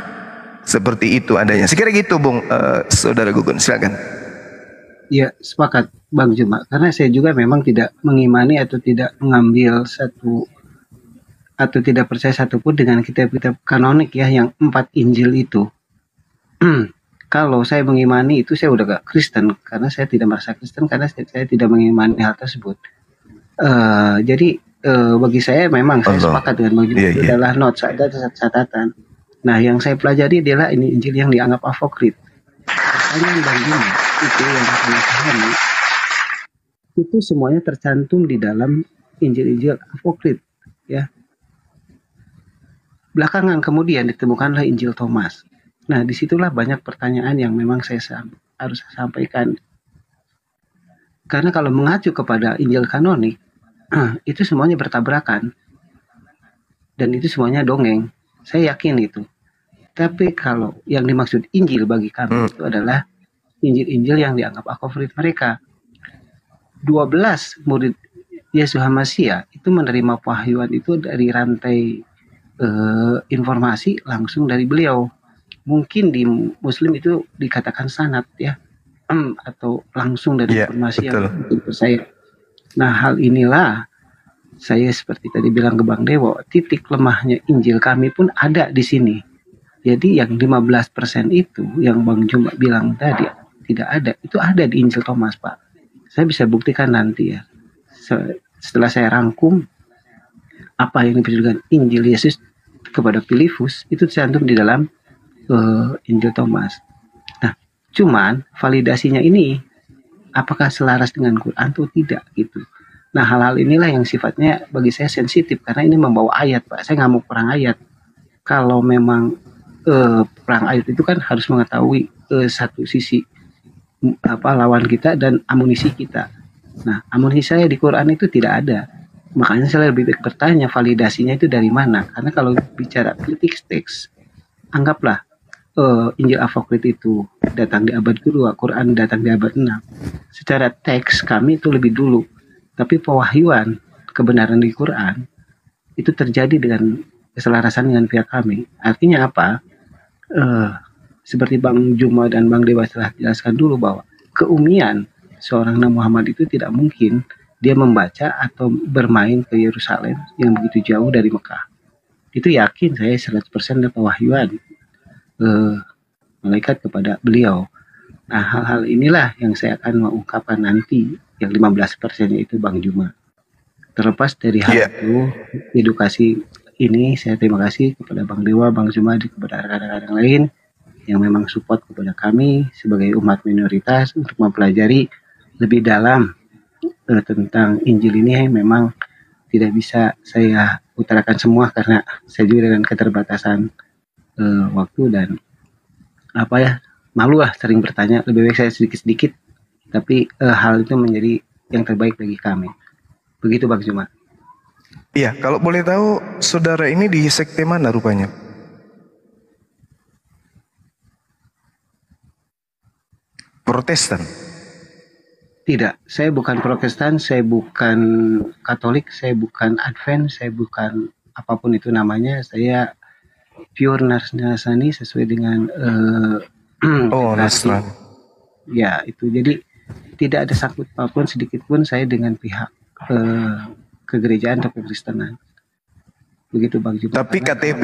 Speaker 2: Seperti itu adanya. Sekira gitu Bung, Saudara Gugun, silakan.
Speaker 4: Ya, sepakat Bang Juma. Karena saya juga memang tidak mengimani atau tidak mengambil satu atau tidak percaya satupun dengan kitab-kitab kanonik ya, yang 4 Injil itu. Kalau saya mengimani itu, saya udah gak Kristen, karena saya tidak merasa Kristen, karena saya tidak mengimani hal tersebut. Jadi bagi saya memang saya sepakat dengan Bang Juma. Itu adalah notes, ada catatan. Nah, yang saya pelajari adalah ini Injil yang dianggap apokrif. Pertanyaan Bang Juma itu yang saya pahami, itu semuanya tercantum di dalam Injil-Injil apokrif, ya. Belakangan kemudian ditemukanlah Injil Thomas. Nah, disitulah banyak pertanyaan yang memang saya harus sampaikan. Karena kalau mengacu kepada Injil kanonik, itu semuanya bertabrakan. Dan itu semuanya dongeng. Saya yakin itu. Tapi kalau yang dimaksud Injil bagi kami itu adalah Injil-Injil yang dianggap apokrif mereka. 12 murid Yesus Hamasiah itu menerima wahyuan itu dari rantai informasi langsung dari beliau. Mungkin di Muslim itu dikatakan sanad ya, atau langsung dari informasi yang saya. Nah, hal inilah saya seperti tadi bilang ke Bang Dewo, titik lemahnya Injil kami pun ada di sini. Jadi yang 15% itu yang Bang Juma bilang tadi tidak ada, itu ada di Injil Thomas, Pak. Saya bisa buktikan nanti ya. Setelah saya rangkum apa yang diperjuangkan Injil Yesus kepada Filipus, itu tercantum di dalam Injil Thomas. Nah, cuman validasinya ini apakah selaras dengan Quran atau tidak gitu. Nah, hal-hal inilah yang sifatnya bagi saya sensitif, karena ini membawa ayat, Pak. Saya nggak mau perang ayat. Kalau memang perang ayat itu kan harus mengetahui satu sisi lawan kita dan amunisi kita. Nah, amunisi saya di Quran itu tidak ada. Makanya saya lebih baik bertanya validasinya itu dari mana. Karena kalau bicara kritik teks, anggaplah Injil apokrif itu datang di abad kedua, Quran datang di abad 6. Secara teks kami itu lebih dulu. Tapi pewahyuan kebenaran di Quran itu terjadi dengan keselarasan dengan pihak kami. Artinya apa? Seperti Bang Juma dan Bang Dewa telah jelaskan dulu bahwa keumian seorang Nabi Muhammad itu tidak mungkin dia membaca atau bermain ke Yerusalem yang begitu jauh dari Mekah. Itu yakin saya 100% dapat wahyuan malaikat kepada beliau. Nah, hal-hal inilah yang saya akan mengungkapkan nanti, yang 15% itu Bang Juma. Terlepas dari hal itu, edukasi ini saya terima kasih kepada Bang Dewa, Bang Juma, dan kepada rekan-rekan lain yang memang support kepada kami sebagai umat minoritas untuk mempelajari lebih dalam tentang Injil ini. Memang tidak bisa saya utarakan semua karena saya juga dengan keterbatasan waktu dan malu lah sering bertanya. Lebih baik saya sedikit-sedikit, tapi hal itu menjadi yang terbaik bagi kami. Begitu Bang Juma.
Speaker 2: Iya, kalau boleh tahu saudara ini di sekte mana rupanya? Protestan.
Speaker 4: Tidak, saya bukan Protestan, saya bukan Katolik, saya bukan Advent, saya bukan apapun itu namanya. Saya pure Nasrani sesuai dengan
Speaker 2: Oh,
Speaker 4: deklarasi.
Speaker 2: Nasrani.
Speaker 4: Ya, itu. Jadi tidak ada sangkut apapun sedikit pun saya dengan pihak kegerejaan atau kekristenan. Begitu Bang Juma.
Speaker 2: Tapi KTP?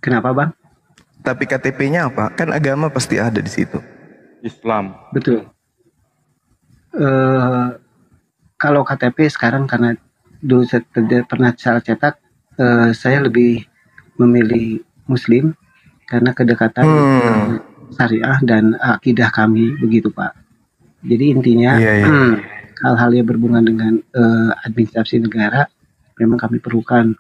Speaker 4: Kenapa Bang?
Speaker 2: Tapi KTP-nya apa? Kan agama pasti ada di situ.
Speaker 7: Islam.
Speaker 4: Betul. Kalau KTP sekarang karena dulu saya pernah salah cetak, saya lebih memilih Muslim karena kedekatan syariah dan akidah kami begitu Pak. Jadi intinya hal-hal yang berhubungan dengan administrasi negara memang kami perlukan.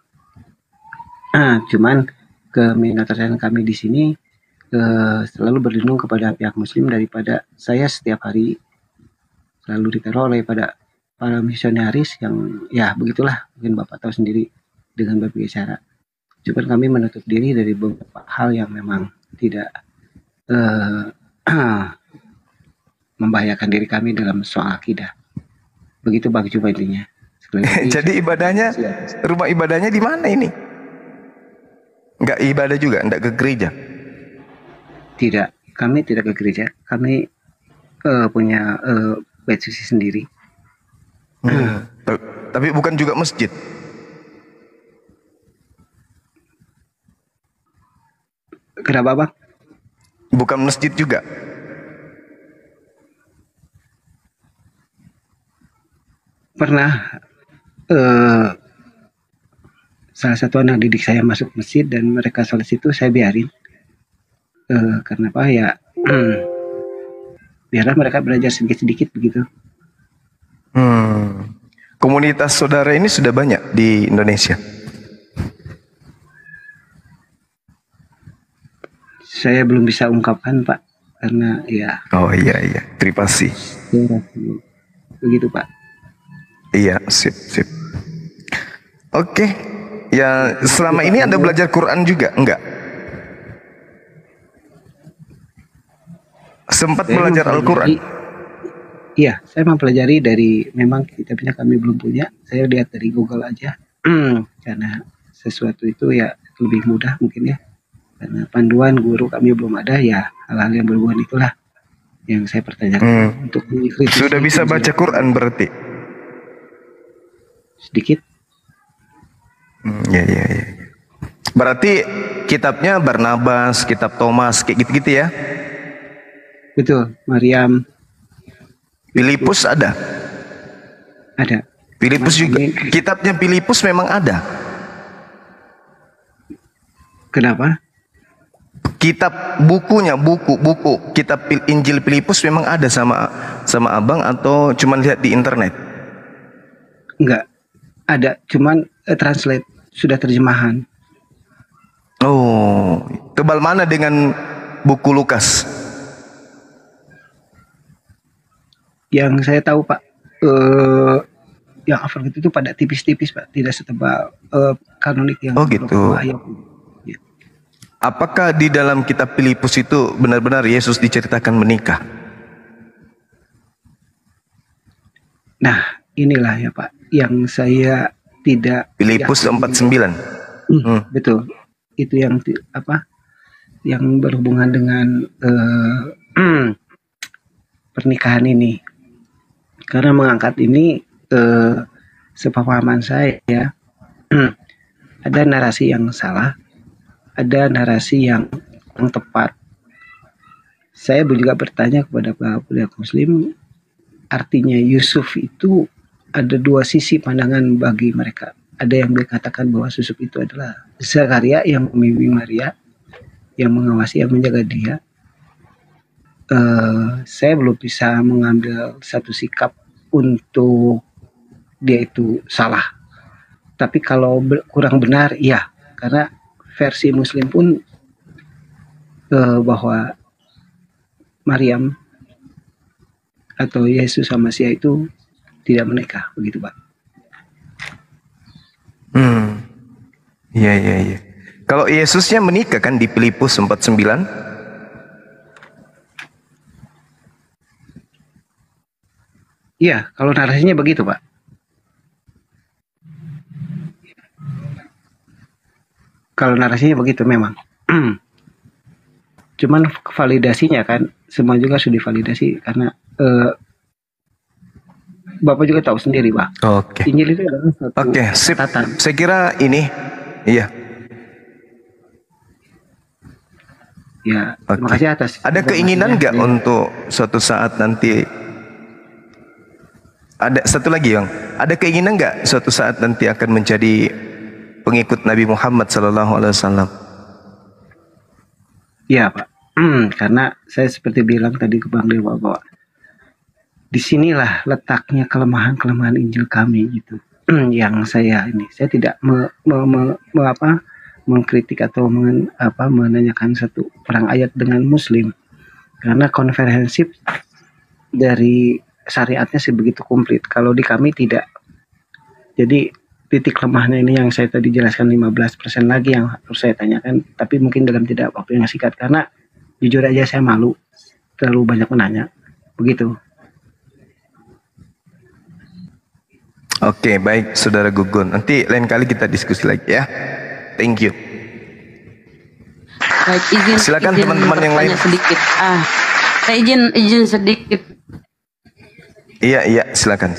Speaker 4: Cuman keminatan kami di sini selalu berlindung kepada pihak Muslim daripada saya setiap hari selalu diteror oleh para misionaris yang ya begitulah, mungkin Bapak tahu sendiri dengan berbagai cara. Cuman kami menutup diri dari beberapa hal yang memang tidak membahayakan diri kami dalam soal akidah. Begitu Bang Juba intinya.
Speaker 2: Jadi ibadahnya, rumah ibadahnya di mana ini? Enggak ibadah juga, enggak ke gereja?
Speaker 4: Tidak, kami tidak ke gereja. Kami punya bait suci sendiri.
Speaker 2: Tapi bukan juga masjid.
Speaker 4: Kenapa Bang?
Speaker 2: Bukan masjid juga.
Speaker 4: Pernah salah satu anak didik saya masuk masjid dan mereka sholat situ, saya biarin. Karena apa ya? Biarlah mereka belajar sedikit-sedikit begitu.
Speaker 2: Komunitas saudara ini sudah banyak di Indonesia.
Speaker 4: Saya belum bisa ungkapkan Pak, karena ya.
Speaker 2: Oh iya, privasi.
Speaker 4: Begitu Pak.
Speaker 2: Iya, sip. Oke, ya selama ini Anda belajar Quran juga, enggak? Sempat belajar Al-Quran?
Speaker 4: Iya, saya mempelajari dari, memang kitabnya kami belum punya, saya lihat dari Google aja. Karena sesuatu itu ya lebih mudah mungkin ya. Karena panduan guru kami belum ada, ya hal-hal yang berhubungan itulah yang saya pertanyakan. Untuk
Speaker 2: sudah bisa baca Quran berarti?
Speaker 4: Sedikit.
Speaker 2: Ya. Berarti kitabnya Barnabas, kitab Thomas, kayak gitu-gitu ya?
Speaker 4: Betul, Maryam.
Speaker 2: Filipus ada?
Speaker 4: Ada.
Speaker 2: Filipus juga. Kitabnya Filipus memang ada?
Speaker 4: Kenapa?
Speaker 2: Kitab bukunya, buku kitab Injil Filipus memang ada sama abang atau cuma lihat di internet?
Speaker 4: Enggak, ada, cuman translate, sudah terjemahan.
Speaker 2: Oh, tebal mana dengan buku Lukas?
Speaker 4: Yang saya tahu Pak, yang Alfabet itu pada tipis-tipis Pak, tidak setebal kanonik yang.
Speaker 2: Oh gitu. Apakah di dalam kitab Filipus itu benar-benar Yesus diceritakan menikah?
Speaker 4: Nah, inilah ya Pak, yang saya tidak.
Speaker 2: Filipus 4:9.
Speaker 4: Betul. Itu yang yang berhubungan dengan pernikahan ini. Karena mengangkat ini sepemahaman saya ya, ada narasi yang salah, ada narasi yang tepat. Saya juga bertanya kepada pihak Muslim, artinya Yusuf itu ada dua sisi pandangan bagi mereka. Ada yang berkatakan bahwa Yusuf itu adalah Zakaria yang membimbing Maria, yang mengawasi, yang menjaga dia. Saya belum bisa mengambil satu sikap untuk dia itu salah. Tapi kalau kurang benar, ya, karena versi Muslim pun bahwa Maryam atau Yesus sama Masia itu tidak menikah, begitu Pak.
Speaker 2: Iya, iya, iya. Kalau Yesusnya menikah kan di Filipus 4:9.
Speaker 4: Iya, kalau narasinya begitu Pak. Kalau narasinya begitu memang. Cuman validasinya kan semua juga sudah divalidasi karena Bapak juga tahu sendiri Pak.
Speaker 2: Oke.
Speaker 4: Injil itu adalah satu
Speaker 2: Oke, sip.
Speaker 4: catatan.
Speaker 2: Saya kira ini, iya.
Speaker 4: Ya, terima
Speaker 2: Oke.
Speaker 4: kasih atas.
Speaker 2: Ada keinginan nggak
Speaker 4: informasinya.
Speaker 2: untuk suatu saat nanti? Ada satu lagi Bang. Ada keinginan nggak suatu saat nanti akan menjadi pengikut Nabi Muhammad SAW?
Speaker 4: Iya Pak. Karena saya seperti bilang tadi ke Bang Dewa bahwa disinilah letaknya kelemahan-kelemahan Injil kami gitu. Yang saya tidak mengkritik atau menanyakan satu perang ayat dengan Muslim karena konferensif dari syariatnya sih begitu komplit. Kalau di kami tidak. Jadi titik lemahnya ini yang saya tadi jelaskan 15% lagi yang harus saya tanyakan, tapi mungkin dalam tidak waktu yang singkat karena jujur aja saya malu terlalu banyak menanya. Begitu.
Speaker 2: Oke, baik Saudara Gugun. Nanti lain kali kita diskusi lagi ya. Thank you.
Speaker 6: Baik, izin
Speaker 2: Silakan
Speaker 6: izin
Speaker 2: teman-teman yang
Speaker 6: bertanya
Speaker 2: lain.
Speaker 6: sedikit. Saya izin sedikit.
Speaker 2: Iya, silakan.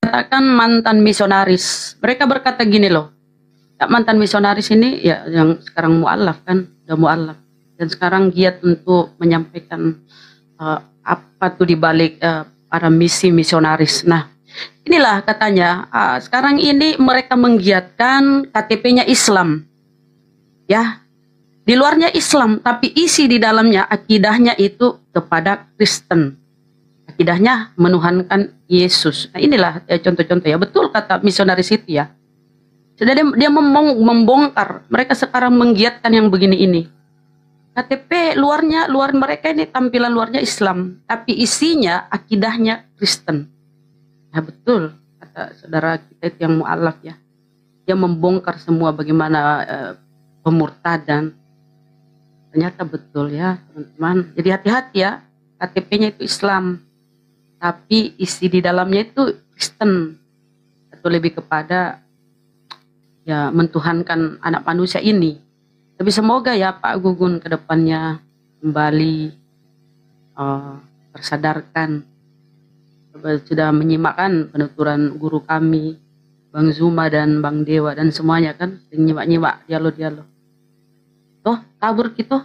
Speaker 6: Katakan mantan misionaris. Mereka berkata gini loh. Ya, mantan misionaris ini ya yang sekarang mualaf kan, udah mualaf dan sekarang giat untuk menyampaikan apa tuh dibalik para misi misionaris. Nah, inilah katanya sekarang ini mereka menggiatkan KTP-nya Islam. Ya, di luarnya Islam, tapi isi di dalamnya akidahnya itu kepada Kristen. Akidahnya menuhankan Yesus. Nah, inilah contoh-contoh ya. Betul kata misionaris itu ya. Sudah dia membongkar. Mereka sekarang menggiatkan yang begini ini. KTP luar mereka ini tampilan luarnya Islam, tapi isinya akidahnya Kristen. Ya betul kata saudara kita itu yang mualaf ya. Dia membongkar semua bagaimana pemurtadan. Ternyata betul ya teman-teman. Jadi hati-hati ya. KTP-nya itu Islam, tapi isi di dalamnya itu Kristen atau lebih kepada ya mentuhankan anak manusia ini. Tapi semoga ya Pak Gugun ke depannya kembali tersadarkan. Sudah menyimakkan penuturan guru kami Bang Zuma dan Bang Dewa dan semuanya kan nyimak-nyimak dialog-dialog. Toh kabur gitu.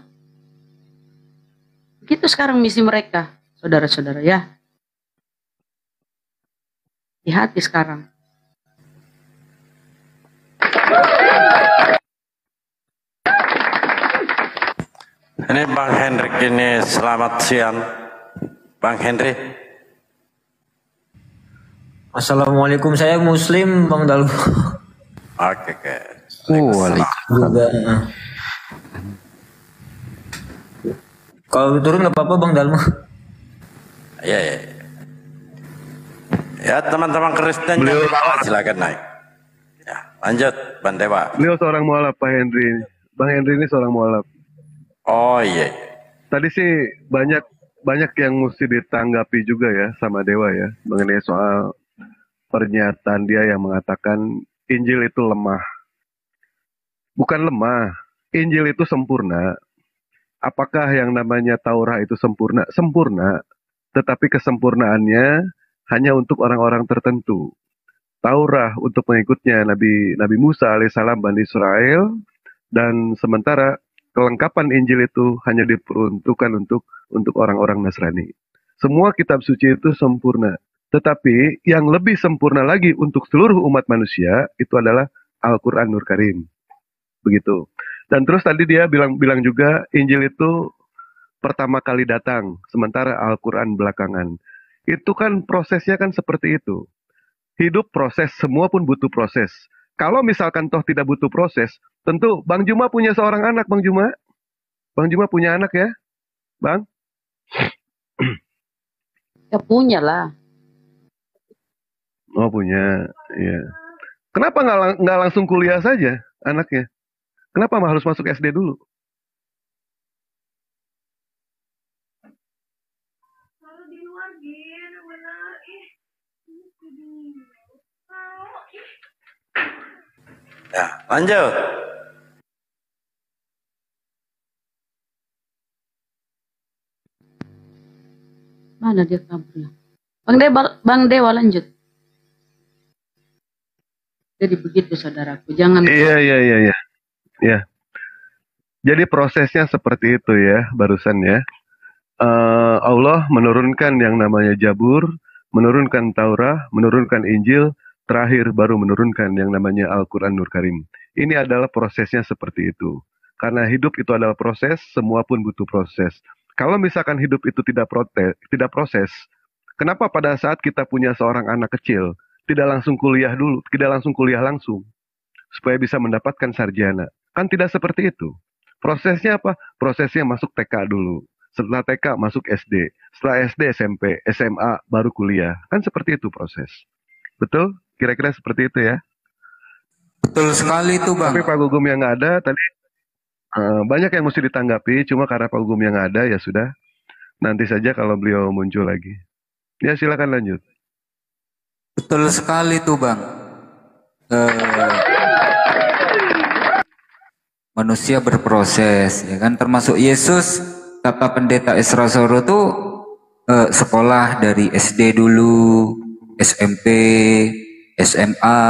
Speaker 6: Begitu sekarang misi mereka, saudara-saudara ya. Hati-hati sekarang.
Speaker 1: Ini Bang Hendrik ini selamat siang. Bang Henry.
Speaker 8: Assalamualaikum, saya Muslim Bang Dalgo.
Speaker 1: Oke.
Speaker 8: Juga. Kalau turun nggak apa-apa Bang Dalmo.
Speaker 1: Ya. Ya teman-teman Kristen yang di bawah silakan naik. Ya lanjut Bang Dewa.
Speaker 3: Beliau seorang mualaf Pak Henry. Bang Henry ini seorang mualaf.
Speaker 1: Oh iya.
Speaker 3: Tadi sih banyak yang mesti ditanggapi juga ya sama Dewa ya mengenai soal pernyataan dia yang mengatakan Injil itu lemah. Bukan lemah, Injil itu sempurna. Apakah yang namanya Taurat itu sempurna? Sempurna, tetapi kesempurnaannya hanya untuk orang-orang tertentu. Taurat untuk pengikutnya Nabi Musa alaihissalam Bani Israel, dan sementara kelengkapan Injil itu hanya diperuntukkan untuk orang-orang Nasrani. Semua kitab suci itu sempurna. Tetapi yang lebih sempurna lagi untuk seluruh umat manusia itu adalah Al-Quran Nur Karim. Begitu. Dan terus tadi dia bilang juga Injil itu pertama kali datang, sementara Al-Quran belakangan. Itu kan prosesnya kan seperti itu. Hidup proses, semua pun butuh proses. Kalau misalkan toh tidak butuh proses, tentu Bang Juma punya seorang anak, Bang Juma. Bang Juma punya anak ya, Bang?
Speaker 6: Ya punya lah.
Speaker 3: Oh punya, iya. Kenapa nggak langsung kuliah saja anaknya? Kenapa harus masuk SD dulu?
Speaker 1: Ya, lanjut.
Speaker 6: Mana dia kabur? Bang Dewa lanjut. Jadi begitu saudaraku, jangan.
Speaker 3: Iya, iya, iya, iya. Iya. Jadi prosesnya seperti itu ya, barusan ya. Allah menurunkan yang namanya Jabur, menurunkan Taurat, menurunkan Injil, terakhir baru menurunkan yang namanya Al-Quran Nur Karim. Ini adalah prosesnya seperti itu. Karena hidup itu adalah proses, semua pun butuh proses. Kalau misalkan hidup itu tidak proses, kenapa pada saat kita punya seorang anak kecil, tidak langsung kuliah dulu, tidak langsung kuliah langsung, supaya bisa mendapatkan sarjana? Kan tidak seperti itu. Prosesnya apa? Prosesnya masuk TK dulu. Setelah TK masuk SD. Setelah SD SMP, SMA, baru kuliah. Kan seperti itu proses. Betul? Kira-kira seperti itu ya.
Speaker 5: Betul sekali itu Bang.
Speaker 3: Tapi Pak Gugum yang nggak ada tadi banyak yang mesti ditanggapi. Cuma karena Pak Gugum yang nggak ada ya sudah. Nanti saja kalau beliau muncul lagi. Ya silakan lanjut.
Speaker 5: Betul sekali tuh Bang. Manusia berproses, ya kan? Termasuk Yesus, kata pendeta Esra Soro tuh sekolah dari SD dulu, SMP, SMA,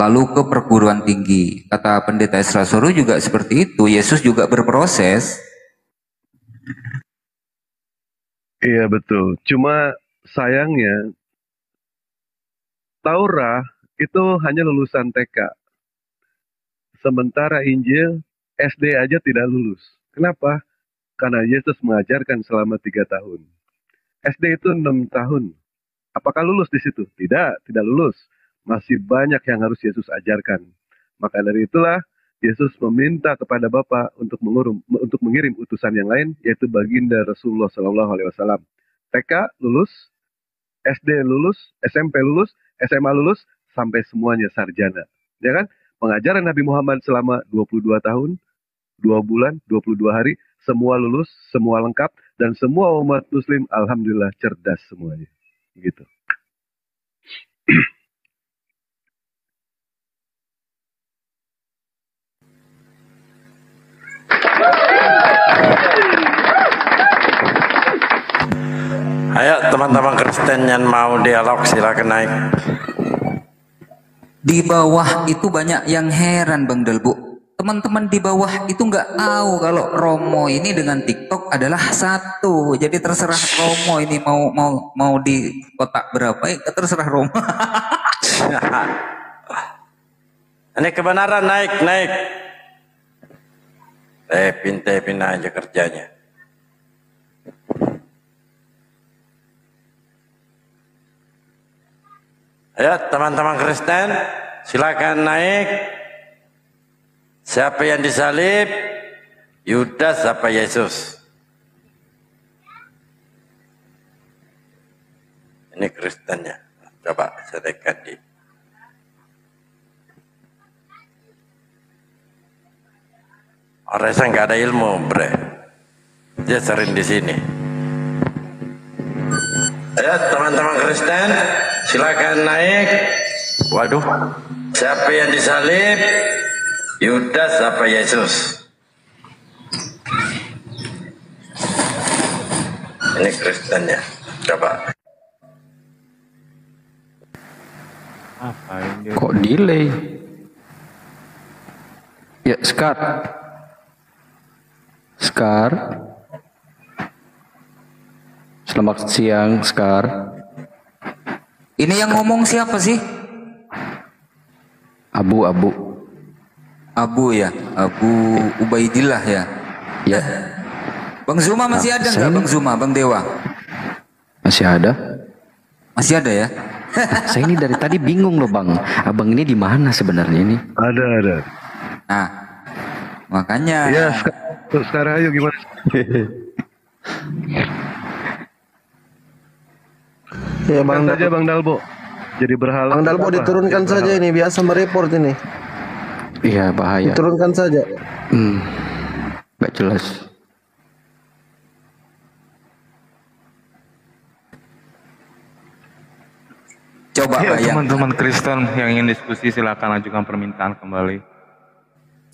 Speaker 5: lalu ke perguruan tinggi. Kata pendeta Esra Soro juga seperti itu. Yesus juga berproses.
Speaker 3: Iya betul. Cuma sayangnya Taurat itu hanya lulusan TK. Sementara Injil SD aja tidak lulus. Kenapa? Karena Yesus mengajarkan selama 3 tahun. SD itu 6 tahun. Apakah lulus di situ? Tidak, tidak lulus. Masih banyak yang harus Yesus ajarkan. Maka dari itulah Yesus meminta kepada Bapa untuk mengirim utusan yang lain, yaitu baginda Rasulullah SAW. TK lulus, SD lulus, SMP lulus, SMA lulus, sampai semuanya sarjana. Ya kan? Pengajaran Nabi Muhammad selama 22 tahun, 2 bulan, 22 hari, semua lulus, semua lengkap, dan semua umat muslim alhamdulillah cerdas semuanya. Gitu.
Speaker 1: Ayo teman-teman Kristen yang mau dialog silakan naik.
Speaker 5: Di bawah itu banyak yang heran Bang Dalbu. Teman-teman di bawah itu nggak tahu kalau Romo ini dengan TikTok adalah satu. Jadi terserah Romo ini mau di kotak berapa ya terserah Romo.
Speaker 1: Ini kebenaran naik. Pindah aja kerjanya. Ayo teman-teman Kristen, silakan naik. Siapa yang disalib? Yudas apa Yesus? Ini Kristennya. Coba saya tekan di. Orang saya nggak ada ilmu, bre. Dia sering di sini. Ayo teman-teman Kristen, silakan naik. Waduh, siapa yang disalib? Yudas apa Yesus? Ini Kristennya. Coba.
Speaker 9: Kok delay? Ya, Skar. Selamat siang, Skar.
Speaker 5: Ini yang ngomong siapa sih?
Speaker 9: Abu.
Speaker 5: Abu ya, Abu Ubaidillah ya.
Speaker 9: Ya.
Speaker 5: Bang Zuma masih ada nggak? Bang Zuma, Bang Dewa?
Speaker 9: Masih ada.
Speaker 5: Masih ada ya?
Speaker 9: Saya ini dari tadi bingung loh Bang. Abang ini di mana sebenarnya ini?
Speaker 3: Ada.
Speaker 5: Nah, makanya.
Speaker 3: Ya, sekarang ayo gimana?
Speaker 10: Ya Bang
Speaker 3: saja Bang Dalbo. Jadi berhala.
Speaker 10: Bang Dalbo diturunkan saja ini, biasa mereport ini.
Speaker 9: Iya bahaya.
Speaker 10: Diturunkan saja.
Speaker 9: Nggak jelas.
Speaker 5: Coba
Speaker 7: Ya,
Speaker 5: bayangkan.
Speaker 7: teman-teman Kristen yang ingin diskusi silakan ajukan permintaan kembali.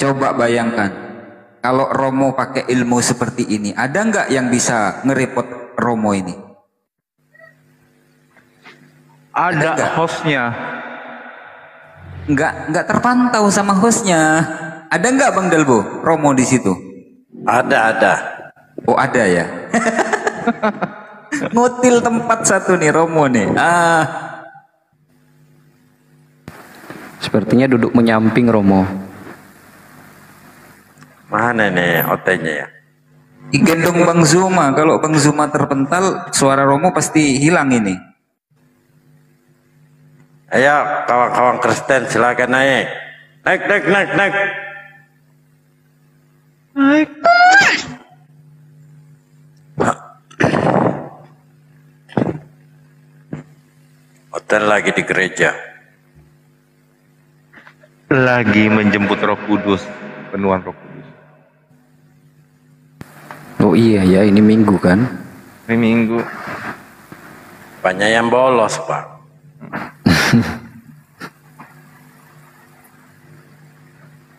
Speaker 5: Coba bayangkan, kalau Romo pakai ilmu seperti ini, ada nggak yang bisa ngerepot Romo ini?
Speaker 7: Ada
Speaker 5: nggak?
Speaker 7: hostnya.
Speaker 5: Nggak terpantau sama hostnya. Ada nggak Bang Dalbo, Romo di situ?
Speaker 1: Ada.
Speaker 5: Oh ada ya. Ngutil tempat satu nih Romo nih.
Speaker 9: Sepertinya duduk menyamping Romo.
Speaker 1: Mana nih OT-nya ya?
Speaker 5: Gendong Bang Zuma. Kalau Bang Zuma terpental, suara Romo pasti hilang ini.
Speaker 1: Ayo kawan-kawan Kristen silakan naik. Naik. Hotel lagi di gereja.
Speaker 7: Lagi menjemput Roh Kudus, penuhan Roh Kudus.
Speaker 9: Oh iya ya, ini Minggu kan?
Speaker 7: Ini Minggu.
Speaker 1: Banyak yang bolos, Pak.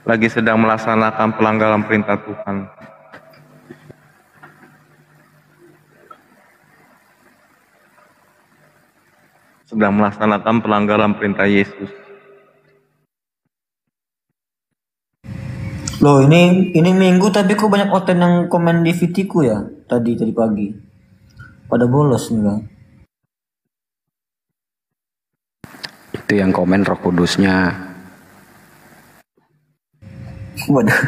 Speaker 7: Lagi sedang melaksanakan pelanggaran perintah Tuhan. Sedang melaksanakan pelanggaran perintah Yesus.
Speaker 8: Loh ini Minggu tapi kok banyak oten yang komen di VT ku ya tadi pagi. Pada bolos nih Bang.
Speaker 9: Itu yang komen Roh Kudusnya.
Speaker 8: Waduh.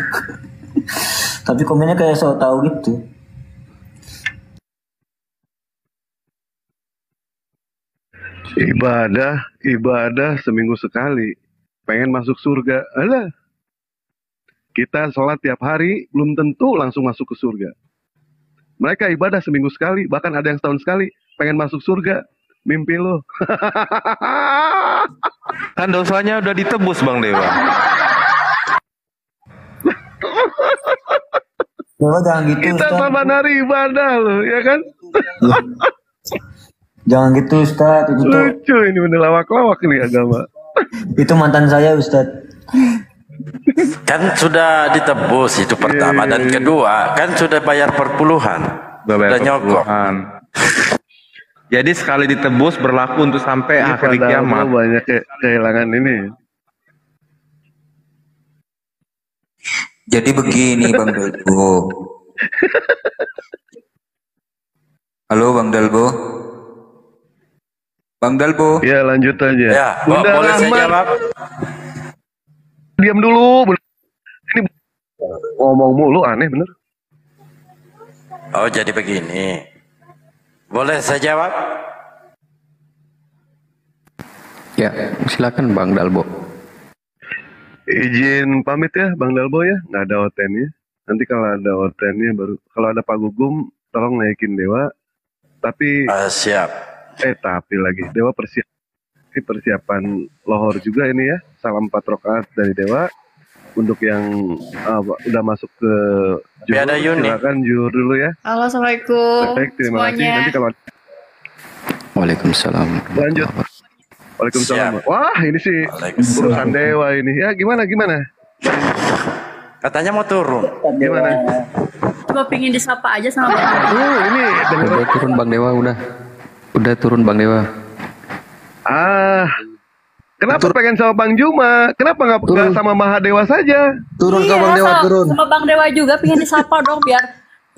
Speaker 8: Tapi komennya kayak so tahu gitu.
Speaker 3: Ibadah seminggu sekali. Pengen masuk surga. Alah. Kita sholat tiap hari, belum tentu langsung masuk ke surga. Mereka ibadah seminggu sekali, bahkan ada yang setahun sekali. Pengen masuk surga. Mimpi lo.
Speaker 7: Kan dosanya udah ditebus Bang Dewa.
Speaker 8: Dewa jangan gitu.
Speaker 3: Kita
Speaker 8: Ustaz.
Speaker 3: sama nari ibadah loh, ya kan?
Speaker 8: Jangan gitu Ustaz. Itu tuh,
Speaker 3: Lucu ini bener lawak-lawak nih agama.
Speaker 8: itu mantan saya Ustaz.
Speaker 1: Kan sudah ditebus itu pertama dan kedua kan sudah bayar perpuluhan. Sudah nyokok.
Speaker 7: Jadi sekali ditebus berlaku untuk sampai
Speaker 3: Ini
Speaker 7: akhir
Speaker 3: padahal
Speaker 7: kiamat.
Speaker 3: banyak kehilangan ini.
Speaker 5: Jadi begini Bang Dalbo. Halo Bang Dalbo. Bang Dalbo.
Speaker 3: Ya lanjut aja.
Speaker 1: Ya,
Speaker 3: Bunda
Speaker 1: boleh saya
Speaker 3: Rahmat.
Speaker 1: jawab?
Speaker 3: Diam dulu. Ini ngomong mulu aneh bener.
Speaker 1: Oh jadi begini. Boleh saya jawab?
Speaker 9: Ya, silakan Bang Dalbo.
Speaker 3: Izin pamit ya Bang Dalbo ya. Nggak ada hotennya. Nanti kalau ada hotennya baru. Kalau ada Pak Gugum tolong naikin Dewa. Tapi
Speaker 1: siap.
Speaker 3: Tapi lagi Dewa persiapan lohor juga ini ya. Salam 4 rakaat dari Dewa. Untuk yang udah masuk ke
Speaker 1: Tapi ada Yuni.
Speaker 3: silakan jujur dulu ya.
Speaker 11: Halo, Assalamualaikum
Speaker 3: Baik, terima kasih.
Speaker 11: semuanya.
Speaker 3: Nanti kalau
Speaker 9: Waalaikumsalam.
Speaker 3: lanjut. Waalaikumsalam. Wah, ini sih urusan Dewa ini. Ya, gimana?
Speaker 1: Katanya mau turun.
Speaker 3: Gimana?
Speaker 11: Gue pingin disapa aja sama Bang.
Speaker 3: Ini
Speaker 9: Udah turun Bang Dewa, udah. Udah turun Bang Dewa.
Speaker 3: Kenapa pengen sama Bang Juma? Kenapa nggak sama Mahadewa saja?
Speaker 10: Turun ke Bang Dewa, turun.
Speaker 11: Sama Bang Dewa juga pingin disapa dong biar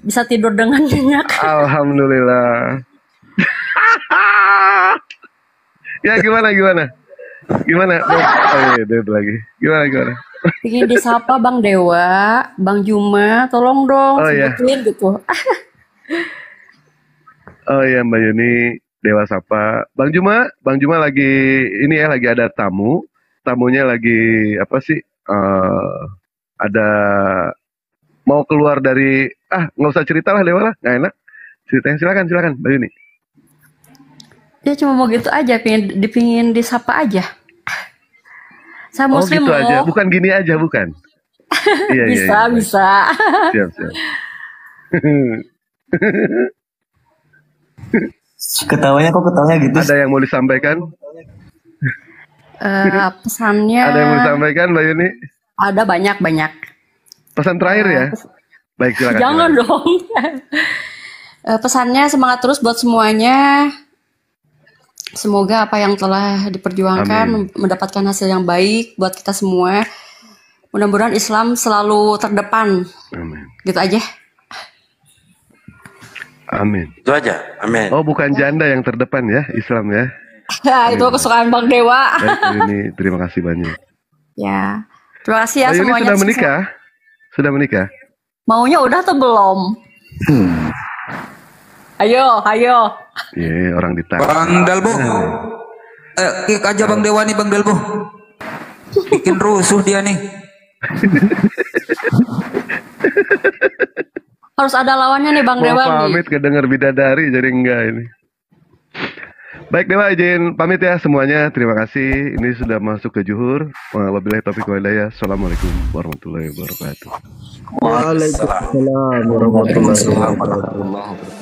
Speaker 11: bisa tidur dengan nyenyak.
Speaker 3: Alhamdulillah. Ya gimana? Dead lagi. Gimana?
Speaker 11: Pingin disapa Bang Dewa, Bang Juma, tolong dong
Speaker 3: Oh, iya.
Speaker 11: sebutin gitu.
Speaker 3: Oh iya Mbak Yuni, Dewa Sapa. Bang Juma lagi ini ya, lagi ada tamu. Tamunya lagi apa sih? Ada mau keluar dari nggak usah cerita lah Dewa lah, nggak enak. Ceritanya silakan Mbak Yuni.
Speaker 11: Dia cuma mau gitu aja, dipingin disapa aja. Saya
Speaker 3: Oh
Speaker 11: muslim
Speaker 3: gitu aja,
Speaker 11: loh.
Speaker 3: bukan gini aja, bukan? Iya, iya,
Speaker 11: Bisa,
Speaker 3: iya.
Speaker 11: bisa.
Speaker 3: Siap, siap.
Speaker 8: Ketawanya kok ketawanya gitu?
Speaker 3: Ada yang mau disampaikan?
Speaker 11: Pesannya
Speaker 3: Ada yang mau disampaikan, Mbak Yuni?
Speaker 11: ada banyak.
Speaker 3: Pesan terakhir ya? Baik, silakan.
Speaker 11: Jangan
Speaker 3: silakan.
Speaker 11: dong. Pesannya semangat terus buat semuanya. Semoga apa yang telah diperjuangkan mendapatkan hasil yang baik buat kita semua. Mudah-mudahan Islam selalu terdepan.
Speaker 3: Amin.
Speaker 11: Gitu aja.
Speaker 3: Amin.
Speaker 1: Itu aja. Amin.
Speaker 3: Oh, bukan janda yang terdepan ya, Islam ya.
Speaker 11: Itu kesukaan Bang Dewa.
Speaker 3: Baik, Mbak Yuni, terima kasih banyak.
Speaker 11: Ya. Terima kasih ya
Speaker 3: Mbak Yuni
Speaker 11: semuanya.
Speaker 3: sudah menikah? Sudah menikah?
Speaker 11: Maunya udah atau belum? Ayo.
Speaker 3: Iya, orang ditanya.
Speaker 5: Bang Dalbo. Kick aja Bang Dewa nih Bang Dalbo. Bikin rusuh dia nih.
Speaker 11: Harus ada lawannya nih Bang
Speaker 3: Mau
Speaker 11: Dewa nih.
Speaker 3: pamit kedenger bidadari jadi enggak ini. Baik Dewa, izin pamit ya semuanya. Terima kasih. Ini sudah masuk ke zuhur. Wabillahi taufiq wal hidayah. Assalamualaikum warahmatullahi wabarakatuh.
Speaker 10: Waalaikumsalam warahmatullahi wabarakatuh.